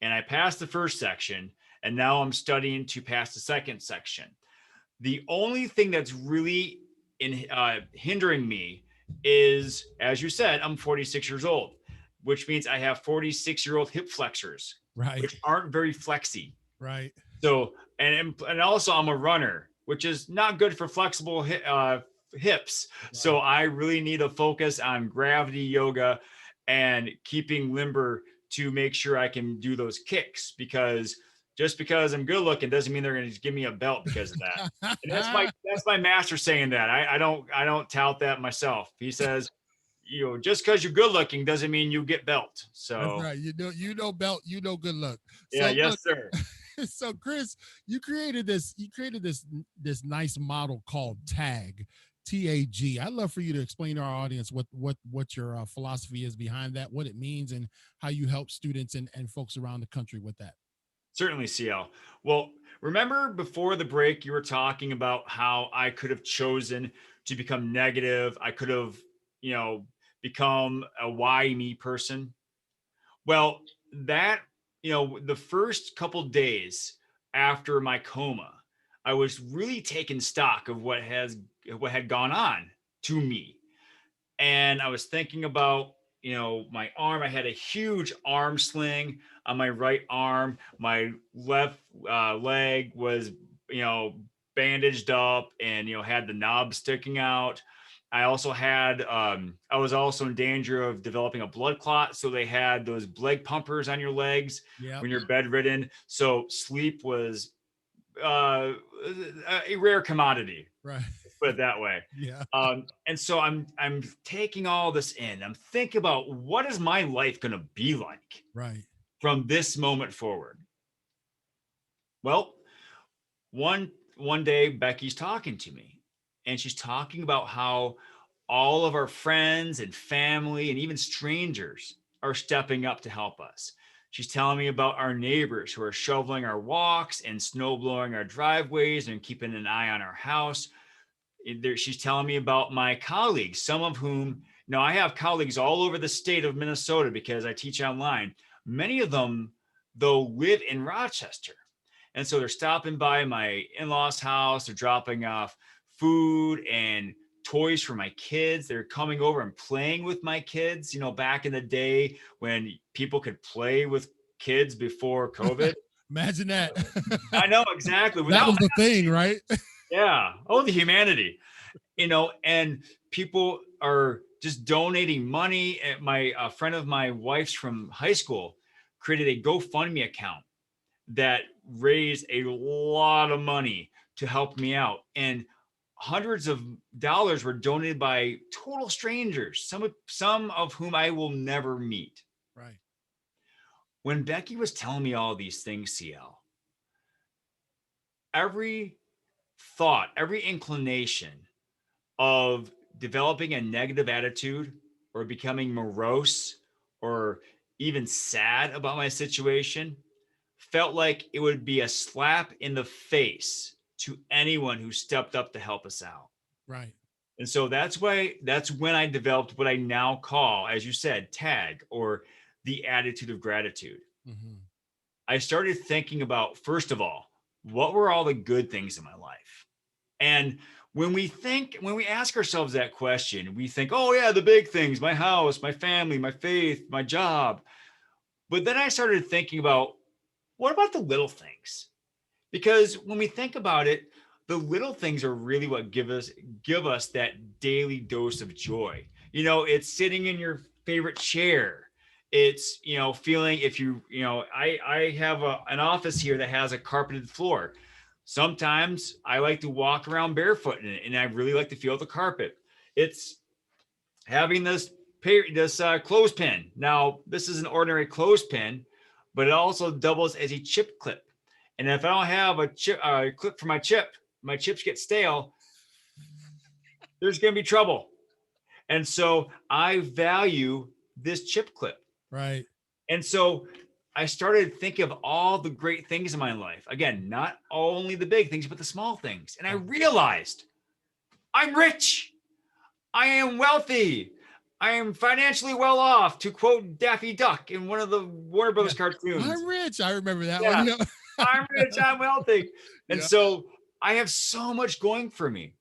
and I passed the first section, and now I'm studying to pass the second section. The only thing that's really hindering me is, as you said, I'm 46 years old, which means I have 46-year-old hip flexors, Right. which aren't very flexy. Right. So, and also I'm a runner, which is not good for flexible hips. Right. So I really need to focus on gravity yoga and keeping limber to make sure I can do those kicks, because just because I'm good looking doesn't mean they're going to give me a belt because of that. And that's my master saying that. I don't tout that myself. He says, just because you're good looking doesn't mean you get belt. That's So right. Belt, good luck. yeah, So yes, look, sir. so Chris, you created this nice model called TAG, TAG. I'd love for you to explain to our audience what your philosophy is behind that, what it means, and how you help students and folks around the country with that. Certainly, CL. Well, remember before the break, you were talking about how I could have chosen to become negative. I could have, you know, become a why me person. Well, that, the first couple days after my coma, I was really taking stock of what had gone on to me. And I was thinking about, my arm. I had a huge arm sling on my right arm. My left leg was, you know, bandaged up and, had the knob sticking out. I was also in danger of developing a blood clot. So they had those leg pumpers on your legs Yeah. when you're bedridden. So sleep was uh, a rare commodity, Right. put it that way. Yeah. And so I'm taking all this in. I'm thinking about what is my life going to be like Right. from this moment forward. Well, one day Becky's talking to me, and she's talking about how all of our friends and family and even strangers are stepping up to help us. She's telling me about our neighbors who are shoveling our walks and snow blowing our driveways and keeping an eye on our house. She's telling me about my colleagues, some of whom, now I have colleagues all over the state of Minnesota because I teach online. Many of them, though, live in Rochester. And so they're stopping by my in-laws' house. They're dropping off food and toys for my kids. They're coming over and playing with my kids, back in the day when people could play with kids before COVID. Imagine that. I know, exactly. That Without was the thing, right? Yeah. Oh, the humanity, and people are just donating money. My a friend of my wife's from high school created a GoFundMe account that raised a lot of money to help me out. And hundreds of dollars were donated by total strangers, some of whom I will never meet. Right. When Becky was telling me all these things, CL, every thought, every inclination of developing a negative attitude or becoming morose or even sad about my situation felt like it would be a slap in the face to anyone who stepped up to help us out. Right. And so that's when I developed what I now call, as you said, tag, or the attitude of gratitude. Mm-hmm. I started thinking about, first of all, what were all the good things in my life? And when we ask ourselves that question, we think, oh yeah, the big things, my house, my family, my faith, my job. But then I started thinking about, what about the little things? Because when we think about it, the little things are really what give us that daily dose of joy. It's sitting in your favorite chair. It's, feeling, if I have an office here that has a carpeted floor. Sometimes I like to walk around barefoot in it, and I really like to feel the carpet. It's having this clothespin. Now, this is an ordinary clothespin, but it also doubles as a chip clip. And if I don't have a clip for my chips get stale, there's going to be trouble. And so I value this chip clip. Right. And so I started thinking of all the great things in my life. Again, not only the big things, but the small things. And I realized I'm rich. I am wealthy. I am financially well off, to quote Daffy Duck in one of the Warner Brothers cartoons. I'm rich. I remember that Yeah, one. Yeah. I'm rich. I'm wealthy. And Yeah. so I have so much going for me.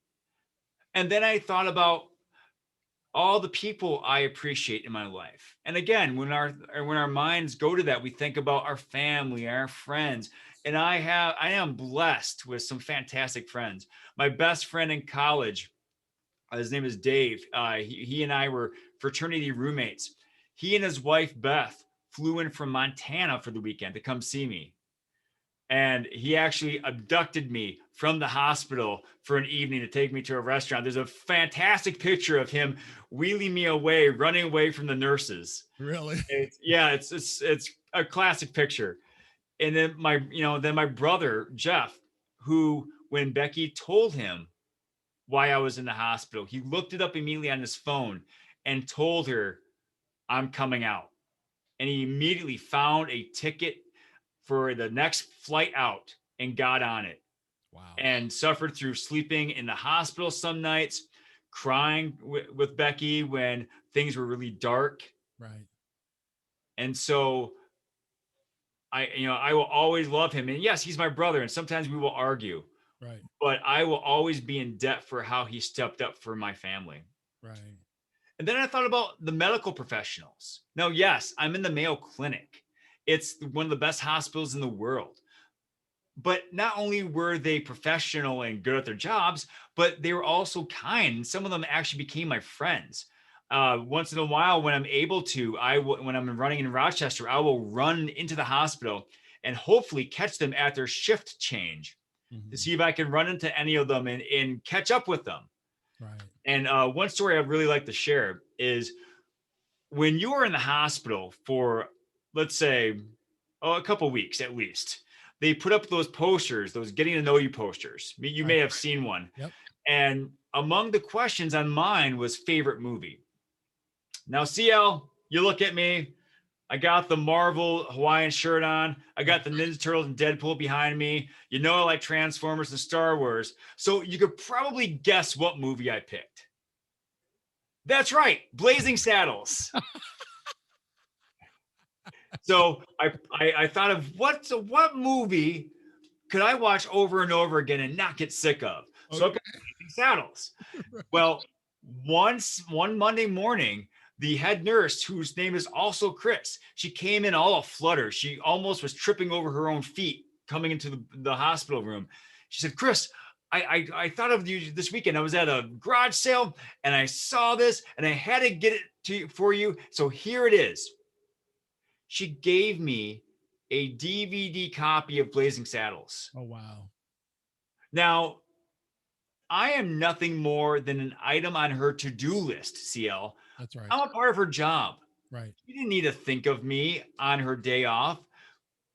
And then I thought about all the people I appreciate in my life. And again, when our minds go to that, we think about our family, our friends. And I am blessed with some fantastic friends. My best friend in college, his name is Dave. He and I were fraternity roommates. He and his wife Beth flew in from Montana for the weekend to come see me. And he actually abducted me from the hospital for an evening to take me to a restaurant. There's a fantastic picture of him wheeling me away, running away from the nurses. Really? It's a classic picture. And then my brother Jeff, who when Becky told him why I was in the hospital, he looked it up immediately on his phone and told her, I'm coming out. And he immediately found a ticket for the next flight out and got on it. Wow. And suffered through sleeping in the hospital some nights, crying with Becky when things were really dark. Right. And so I will always love him. And yes, he's my brother. And sometimes we will argue. Right. But I will always be in debt for how he stepped up for my family. Right. And then I thought about the medical professionals. Now, yes, I'm in the Mayo Clinic. It's one of the best hospitals in the world. But not only were they professional and good at their jobs, but they were also kind. Some of them actually became my friends. Once in a while, when I'm able to, when I'm running in Rochester, I will run into the hospital and hopefully catch them at their shift change to see if I can run into any of them and catch up with them. Right. And one story I'd really like to share is when you are in the hospital for, let's say, a couple of weeks at least, they put up those posters, those getting to know you posters. You may have seen one. Yep. And among the questions on mine was favorite movie. Now, CL, you look at me. I got the Marvel Hawaiian shirt on. I got the Ninja Turtles and Deadpool behind me. You know I like Transformers and Star Wars. So you could probably guess what movie I picked. That's right, Blazing Saddles. So I thought of what movie could I watch over and over again and not get sick of? So I picked Blazing Saddles. Well, one Monday morning, the head nurse, whose name is also Chris, she came in all aflutter. She almost was tripping over her own feet coming into the hospital room. She said, Chris, I thought of you this weekend. I was at a garage sale and I saw this and I had to get it for you. So here it is. She gave me a DVD copy of Blazing Saddles. Oh, wow. Now, I am nothing more than an item on her to-do list, CL. That's right. I'm a part of her job. Right. She didn't need to think of me on her day off,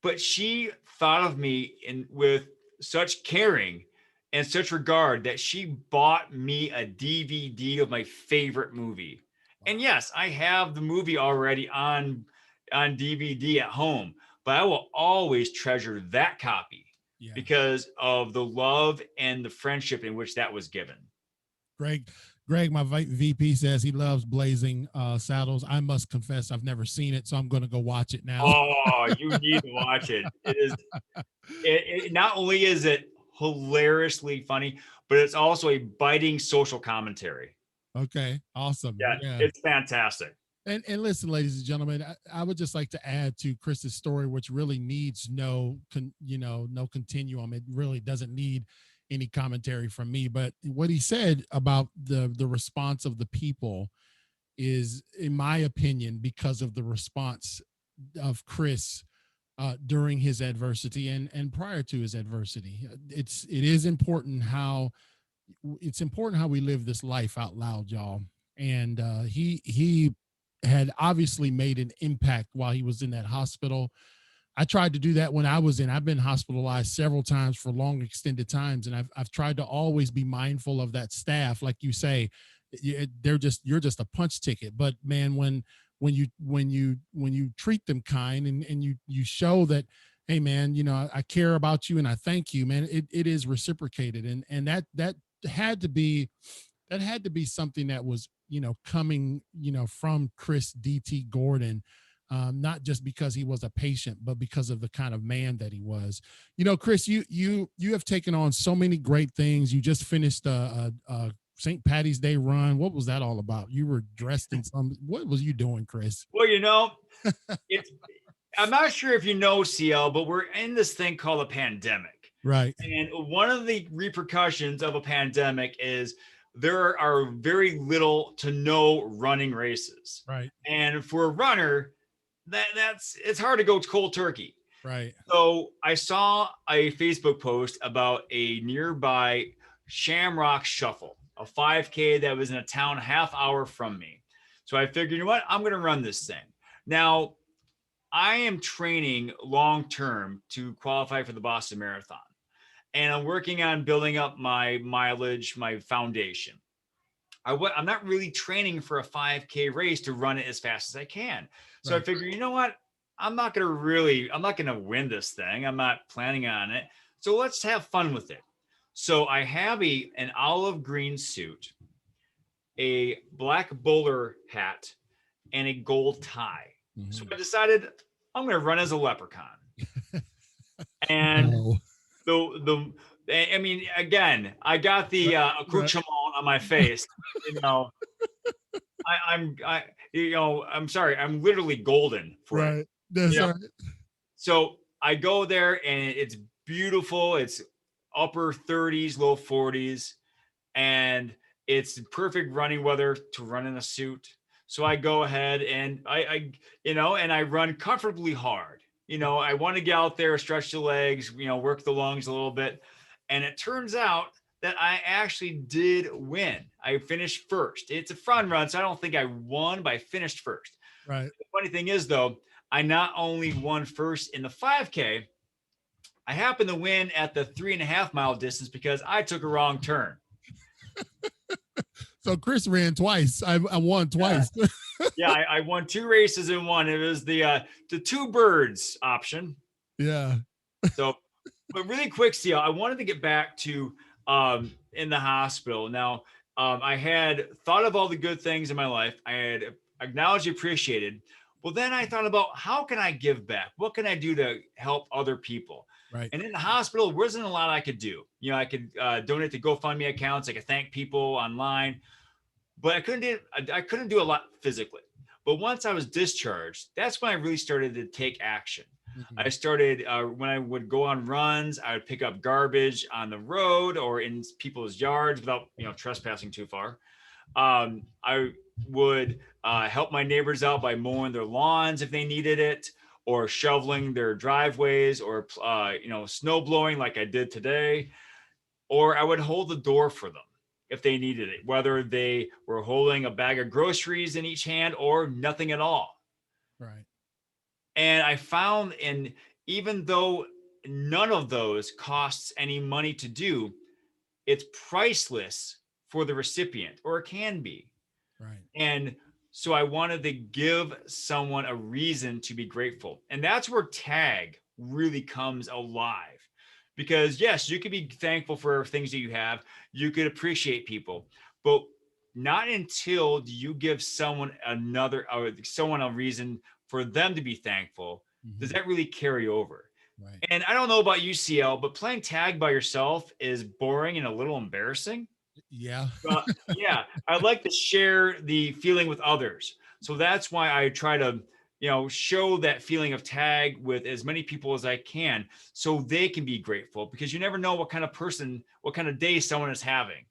but she thought of me with such caring and such regard that she bought me a DVD of my favorite movie. Wow. And yes, I have the movie already on DVD at home, but I will always treasure that copy because of the love and the friendship in which that was given. Greg, my VP says he loves Blazing Saddles. I must confess, I've never seen it, so I'm going to go watch it now. Oh, you need to watch it. It is. It not only is it hilariously funny, but it's also a biting social commentary. Okay, awesome. Yeah. It's fantastic. And listen, ladies and gentlemen, I would just like to add to Chris's story, which really needs no continuum. It really doesn't need any commentary from me. But what he said about the response of the people is, in my opinion, because of the response of Chris during his adversity and prior to his adversity. It is important how it's important how we live this life out loud, y'all. And he had obviously made an impact while he was in that hospital. I tried to do that when I was in. I've been hospitalized several times for long extended times, and I've tried to always be mindful of that staff. Like you say, you're just a punch ticket. But man, when you treat them kind and you show that, hey man, I care about you and I thank you, man, it is reciprocated. And that had to be something that was coming from Chris DT Gordon, not just because he was a patient, but because of the kind of man that he was. Chris, you have taken on so many great things. You just finished a St. Patty's Day run. What was that all about? You were dressed in some. What was you doing, Chris? Well, it's I'm not sure if you know, CL, but we're in this thing called a pandemic. Right. And one of the repercussions of a pandemic is there are very little to no running races. Right. And for a runner, it's hard to go cold turkey. Right. So I saw a Facebook post about a nearby Shamrock Shuffle, a 5K that was in a town half hour from me. So I figured, you know what? I'm going to run this thing. Now, I am training long term to qualify for the Boston Marathon. And I'm working on building up my mileage, my foundation. I'm not really training for a 5K race to run it as fast as I can. So right. I figure, you know what? I'm not going to win this thing. I'm not planning on it. So let's have fun with it. So I have an olive green suit, a black bowler hat, and a gold tie. Mm-hmm. So I decided I'm going to run as a leprechaun. And I mean, again, I got the accoutrement on my face. I'm sorry, I'm literally golden for it. That's right. So I go there and it's beautiful. It's upper 30s, low 40s, and it's perfect running weather to run in a suit. So I go ahead and I run comfortably hard. I want to get out there, stretch the legs, work the lungs a little bit. And it turns out that I actually did win. I finished first. It's a fun run, so I don't think I won, but I finished first. Right. The funny thing is, though, I not only won first in the 5K, I happened to win at the 3.5 mile distance because I took a wrong turn. So Chris ran twice. I won twice. Yeah, I won 2 races in one. It was the 2 birds option. Yeah. So, but really quick, CL, I wanted to get back to in the hospital. Now, I had thought of all the good things in my life. I had acknowledged, appreciated. Well, then I thought about how can I give back? What can I do to help other people? Right. And in the hospital, there wasn't a lot I could do. I could donate to GoFundMe accounts. I could thank people online, but I couldn't do a lot physically. But once I was discharged, that's when I really started to take action. Mm-hmm. I started when I would go on runs, I would pick up garbage on the road or in people's yards without trespassing too far. I would help my neighbors out by mowing their lawns if they needed it, or shoveling their driveways, or snow blowing like I did today. Or I would hold the door for them if they needed it, whether they were holding a bag of groceries in each hand or nothing at all. Right. And I found, and even though none of those costs any money to do, it's priceless for the recipient, or it can be. Right. And so I wanted to give someone a reason to be grateful. And that's where tag really comes alive. Because yes, you could be thankful for things that you have. You could appreciate people, but not until you give someone a reason for them to be thankful, mm-hmm. does that really carry over. Right. And I don't know about you, CL, but playing tag by yourself is boring and a little embarrassing. Yeah. Yeah. I'd like to share the feeling with others. So that's why I try to, show that feeling of tag with as many people as I can, so they can be grateful, because you never know what kind of day someone is having.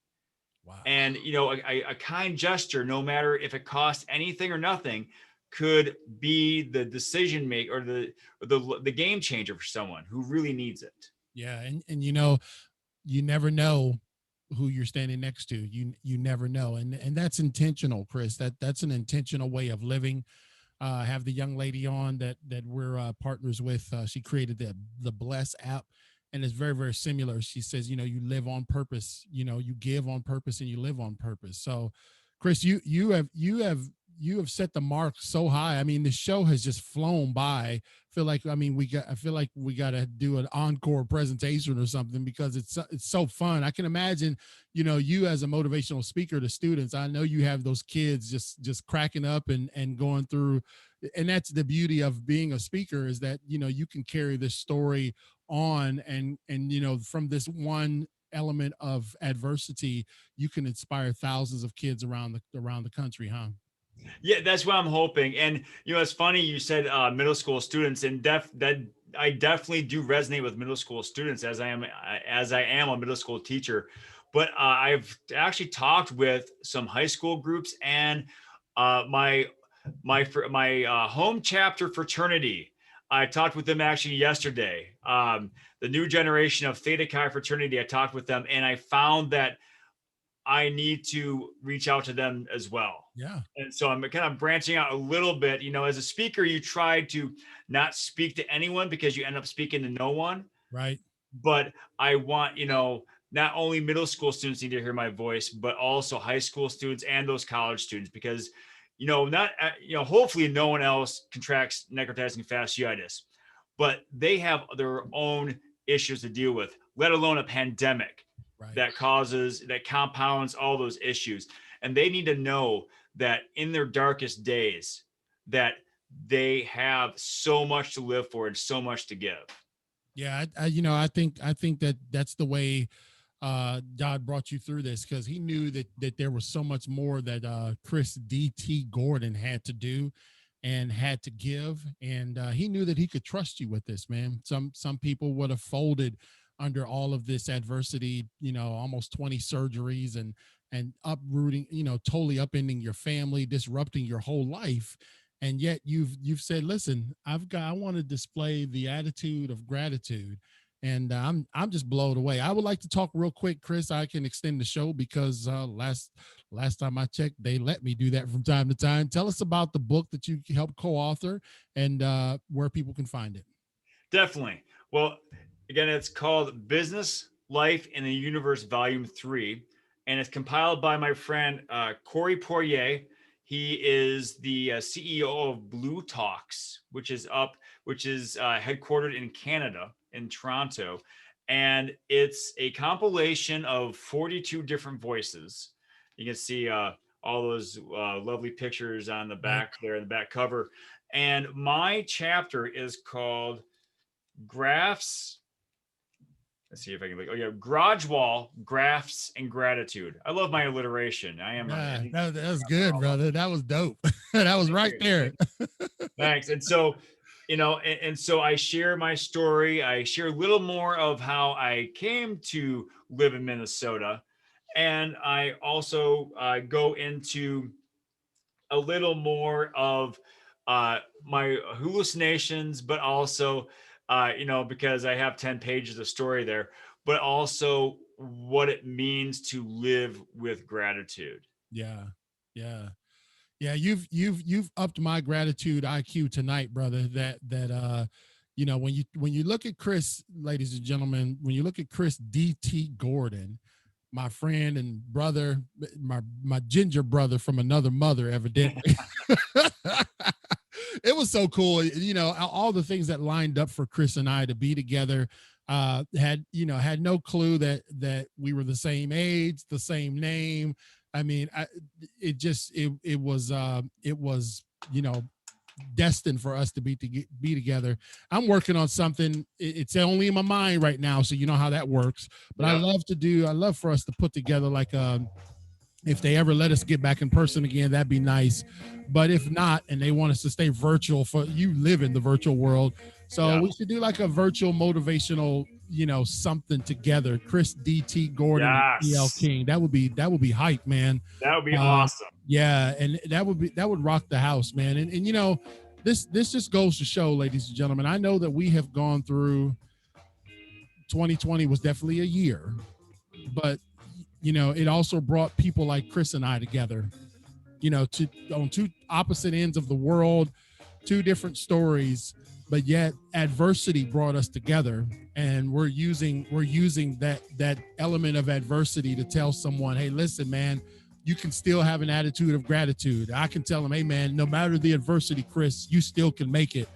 Wow. And, a kind gesture, no matter if it costs anything or nothing, could be the decision maker, or the game changer for someone who really needs it. Yeah, and you never know who you're standing next to. You never know, and that's intentional, Chris. That's an intentional way of living. I have the young lady on that we're partners with. She created the Bless app, and it's very very similar. She says, you live on purpose. You give on purpose and you live on purpose. So, Chris, you have set the mark so high. I mean, the show has just flown by. I feel like we got to do an encore presentation or something because it's so fun. I can imagine, you as a motivational speaker to students. I know you have those kids just cracking up and going through, and that's the beauty of being a speaker, is that you can carry this story on, and from this one element of adversity, you can inspire thousands of kids around the country, huh? Yeah, that's what I'm hoping. And it's funny you said middle school students, and that I definitely do resonate with middle school students, as I am a middle school teacher. But I've actually talked with some high school groups and my home chapter fraternity. I talked with them actually yesterday. The new generation of Theta Chi fraternity. I talked with them, and I found that I need to reach out to them as well. Yeah. And so I'm kind of branching out a little bit. As a speaker, you try to not speak to anyone because you end up speaking to no one. Right. But I want, not only middle school students need to hear my voice, but also high school students and those college students, because, hopefully no one else contracts necrotizing fasciitis, but they have their own issues to deal with, let alone a pandemic. Right. That compounds all those issues. And they need to know that in their darkest days, that they have so much to live for and so much to give. Yeah. I think that's the way God brought you through this, because he knew that there was so much more that Chris D.T. Gordon had to do and had to give. And he knew that he could trust you with this, man. Some people would have folded under all of this adversity, almost 20 surgeries and uprooting, totally upending your family, disrupting your whole life. And yet you've said, listen, I want to display the attitude of gratitude. And I'm just blown away. I would like to talk real quick, Chris. I can extend the show because last time I checked, they let me do that from time to time. Tell us about the book that you helped co-author and where people can find it. Definitely. Well, again, it's called Business, Life, and the Universe, Volume 3. And it's compiled by my friend, Corey Poirier. He is the CEO of Blue Talks, which is headquartered in Canada, in Toronto. And it's a compilation of 42 different voices. You can see all those lovely pictures on the back there, in the back cover. And my chapter is called Graphs. Let's see if I can look. Oh yeah, Garage Wall, Graphs, and Gratitude. I love my alliteration. I am. That was good, brother. That was dope. That was right there. Thanks. And so, and so I share my story. I share a little more of how I came to live in Minnesota, and I also go into a little more of my hallucinations, but also because I have 10 pages of story there, but also what it means to live with gratitude. Yeah. You've upped my gratitude IQ tonight, brother. When you look at Chris, ladies and gentlemen, when you look at Chris D.T. Gordon, my friend and brother, my ginger brother from another mother, evidently. It was so cool. All the things that lined up for Chris and I to be together, had no clue that we were the same age, the same name. I mean, it was destined for us to be together. I'm working on something. It's only in my mind right now, so you know how that works. But yep. I love for us to put together if they ever let us get back in person again, that'd be nice. But if not, and they want us to stay virtual, for you live in the virtual world, So we should do like a virtual motivational, something together. Chris DT Gordon and CL Yes. King. That would be hype, man. That would be awesome. Yeah, and that would rock the house, man. And this just goes to show, ladies and gentlemen, I know that we have gone through 2020 was definitely a year, but it also brought people like Chris and I together, on two opposite ends of the world, two different stories, but yet adversity brought us together, and we're using that element of adversity to tell someone, hey, listen, man, you can still have an attitude of gratitude. I can tell them, hey, man, no matter the adversity, Chris, you still can make it.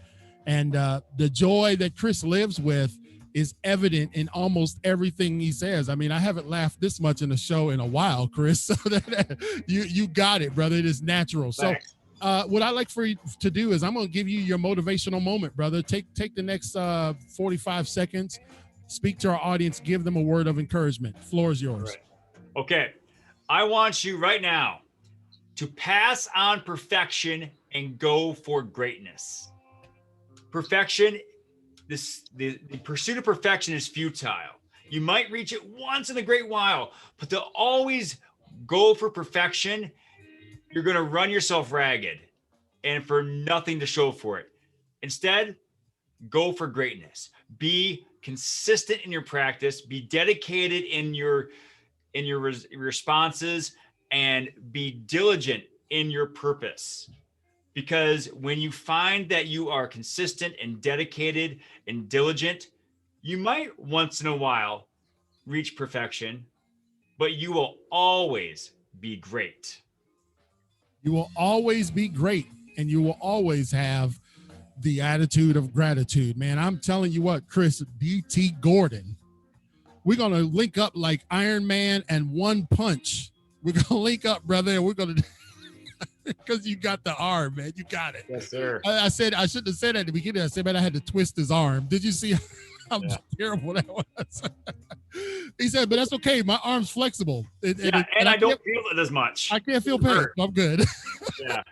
And the joy that Chris lives with is evident in almost everything he says. I mean, I haven't laughed this much in a show in a while, Chris. So you got it, brother. It is natural. Thanks. So what I'd like for you to do is I'm going to give you your motivational moment, brother. Take the next 45 seconds, speak to our audience, give them a word of encouragement. The floor is yours. Right. Okay. I want you right now to pass on perfection and go for greatness. Perfection, the pursuit of perfection is futile. You might reach it once in a great while, but to always go for perfection, you're going to run yourself ragged and for nothing to show for it. Instead, go for greatness. Be consistent in your practice, be dedicated in your responses, and be diligent in your purpose. Because when you find that you are consistent and dedicated and diligent, you might once in a while reach perfection, but you will always be great. You will always be great, and you will always have the attitude of gratitude, man. I'm telling you what, Chris DT Gordon, we're going to link up like Iron Man and One Punch. We're going to link up, brother, and we're going to, because you got the arm, man. You got it. Yes, sir. I said, I shouldn't have said that at the beginning. I said, man, I had to twist his arm. Did you see how terrible that was? He said, but that's okay. My arm's flexible. And I don't feel it as much. I can't feel pain. I'm good. Yeah.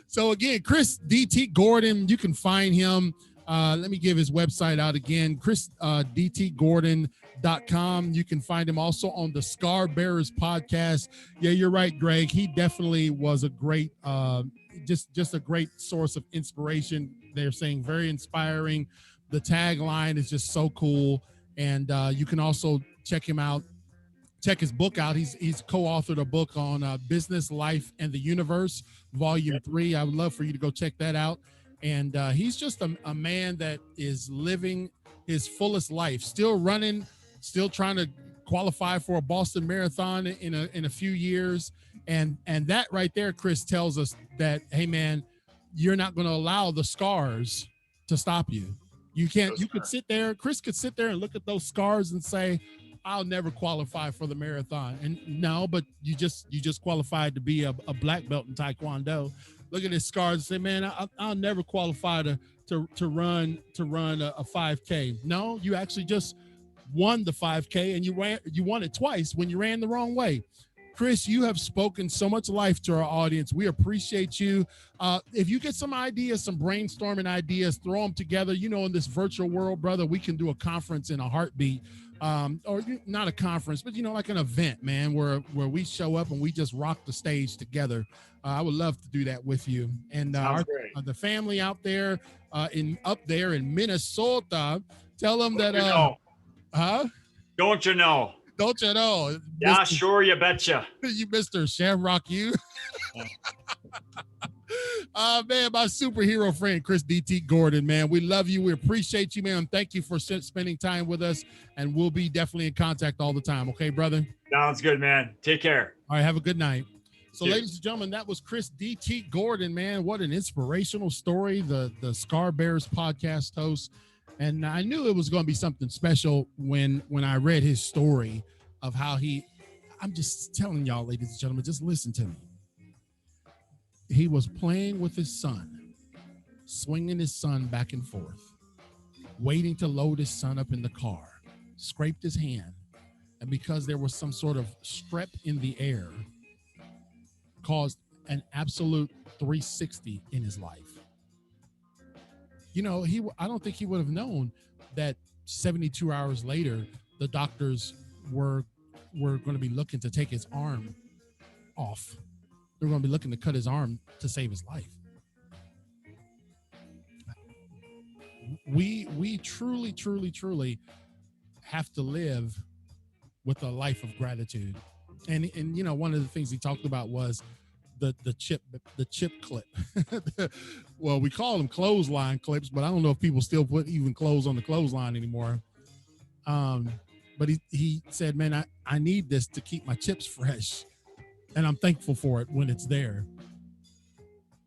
So again, Chris DT Gordon, you can find him. Let me give his website out again, chrisdtgordon.com. You can find him also on the Scar Bearers podcast. Yeah, you're right, Greg. He definitely was a great, just a great source of inspiration. They're saying very inspiring. The tagline is just so cool. And you can also check him out. Check his book out. He's co-authored a book on business, life, and the universe, volume 3. I would love for you to go check that out. And he's just a man that is living his fullest life, still running, still trying to qualify for a Boston Marathon in a few years. And that right there, Chris, tells us that, hey, man, you're not going to allow the scars to stop you. You can't. You could sit there. Chris could sit there and look at those scars and say, I'll never qualify for the marathon. And no, but you just qualified to be a black belt in Tae Kwon Do. Look at his scars and say, man, I'll never qualify to run a 5K. No, you actually just won the 5K, and you won it twice when you ran the wrong way. Chris, you have spoken so much life to our audience. We appreciate you. If you get some ideas, some brainstorming ideas, throw them together. In this virtual world, brother, we can do a conference in a heartbeat. Or not a conference, but like an event, man, where we show up and we just rock the stage together. I would love to do that with you. And the family out there in Minnesota, tell them that Don't you know? Don't you know? Yeah, Mr. sure, you betcha. You Mr. Shamrock, you. Man, my superhero friend, Chris DT Gordon, man, we love you. We appreciate you, man. Thank you for spending time with us, and we'll be definitely in contact all the time. Okay, brother? Sounds good, man. Take care. All right, have a good night. So, Cheers. ladies and gentlemen, that was Chris DT Gordon, man. What an inspirational story, the Scar Bearers podcast host. And I knew it was going to be something special when I read his story of how I'm just telling y'all, ladies and gentlemen, just listen to me. He was playing with his son, swinging his son back and forth, waiting to load his son up in the car, scraped his hand, and because there was some sort of strep in the air, caused an absolute 360 in his life. I don't think he would have known that 72 hours later, the doctors were going to be looking to take his arm off. They're going to be looking to cut his arm to save his life. We truly have to live with a life of gratitude. And one of the things he talked about was the chip clip. Well, we call them clothesline clips, but I don't know if people still put even clothes on the clothesline anymore. But he said, man, I need this to keep my chips fresh, and I'm thankful for it when it's there.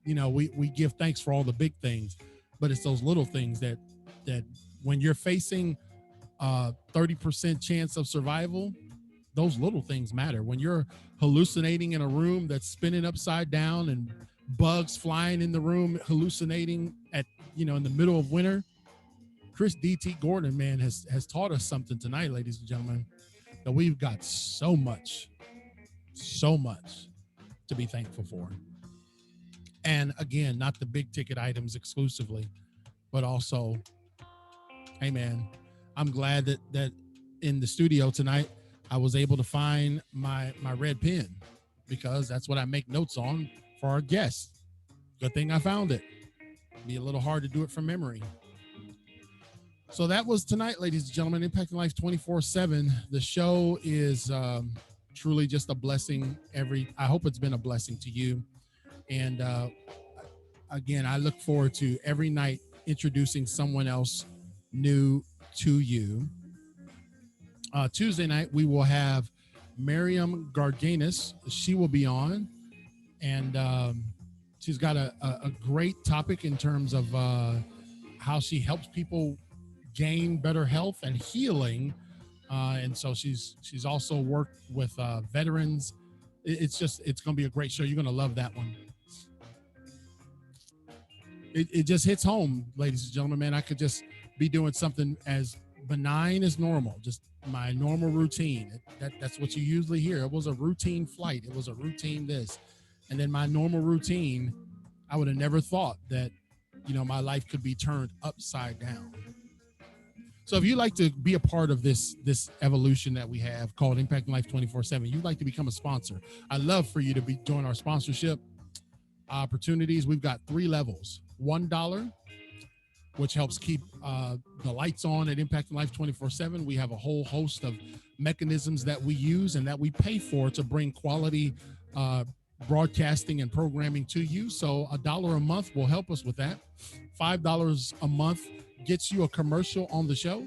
We give thanks for all the big things, but it's those little things that when you're facing 30% chance of survival, those little things matter. When you're hallucinating in a room that's spinning upside down and bugs flying in the room, hallucinating at in the middle of winter, Chris D.T. Gordon, man, has taught us something tonight, ladies and gentlemen, that we've got so much to be thankful for. And again, not the big ticket items exclusively, but also, hey man, I'm glad that in the studio tonight, I was able to find my red pen, because that's what I make notes on for our guests. Good thing I found it. It'd be a little hard to do it from memory. So that was tonight, ladies and gentlemen, Impacting Life 24/7. The show is truly just a blessing. I hope it's been a blessing to you. And again, I look forward to every night introducing someone else new to you. Tuesday night, we will have Miriam Garganis. She will be on, and she's got a great topic in terms of how she helps people gain better health and healing. And so she's also worked with veterans. It's going to be a great show. You're going to love that one. It just hits home, ladies and gentlemen, man. I could just be doing something as benign as normal, just my normal routine. That's what you usually hear. It was a routine flight. It was a routine this. And then my normal routine, I would have never thought that, my life could be turned upside down. So if you'd like to be a part of this evolution that we have called Impacting Life 24/7, you'd like to become a sponsor, I'd love for you to join our sponsorship opportunities. We've got 3 levels. $1, which helps keep the lights on at Impacting Life 24/7. We have a whole host of mechanisms that we use and that we pay for to bring quality broadcasting and programming to you. So $1 a month will help us with that. $5 a month gets you a commercial on the show.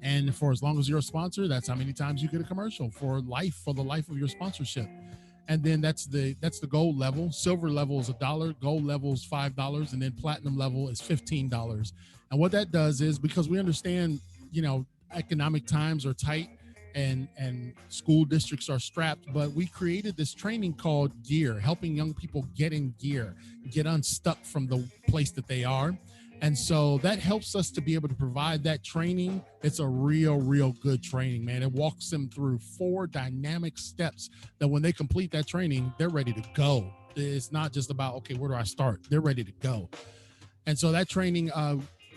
And for as long as you're a sponsor, that's how many times you get a commercial for the life of your sponsorship. And then that's the gold level. Silver level is $1, gold level is $5, and then platinum level is $15. And what that does is, because we understand, economic times are tight and school districts are strapped, but we created this training called Gear, helping young people get in gear, get unstuck from the place that they are. And so that helps us to be able to provide that training. It's a real good training, man. It walks them through 4 dynamic steps that when they complete that training, they're ready to go. It's not just about, okay, where do I start? They're ready to go. And so that training,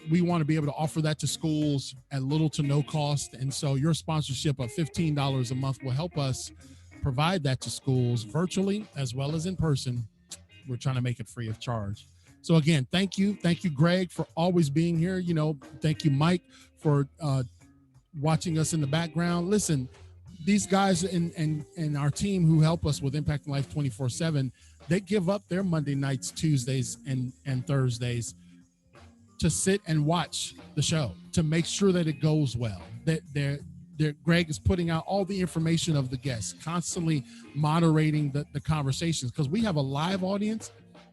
we want to be able to offer that to schools at little to no cost. And so your sponsorship of $15 a month will help us provide that to schools virtually as well as in person. We're trying to make it free of charge. So again, thank you, Greg, for always being here. Thank you, Mike, for watching us in the background. Listen, these guys and our team who help us with Impacting Life 24/7, they give up their Monday nights, Tuesdays, and Thursdays to sit and watch the show, to make sure that it goes well. That Greg is putting out all the information of the guests, constantly moderating the conversations, because we have a live audience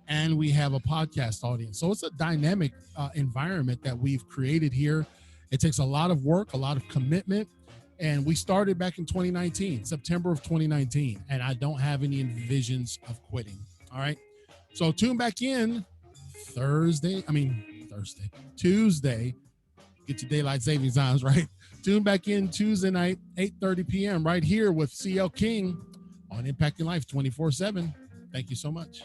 and we have a podcast audience. So it's a dynamic environment that we've created here. It takes a lot of work, a lot of commitment. And we started back in 2019, September of 2019. And I don't have any visions of quitting. All right. So tune back in Tuesday. Get your daylight savings times, right? Tune back in Tuesday night, 8:30 p.m. right here with CL King on Impacting Life 24/7. Thank you so much.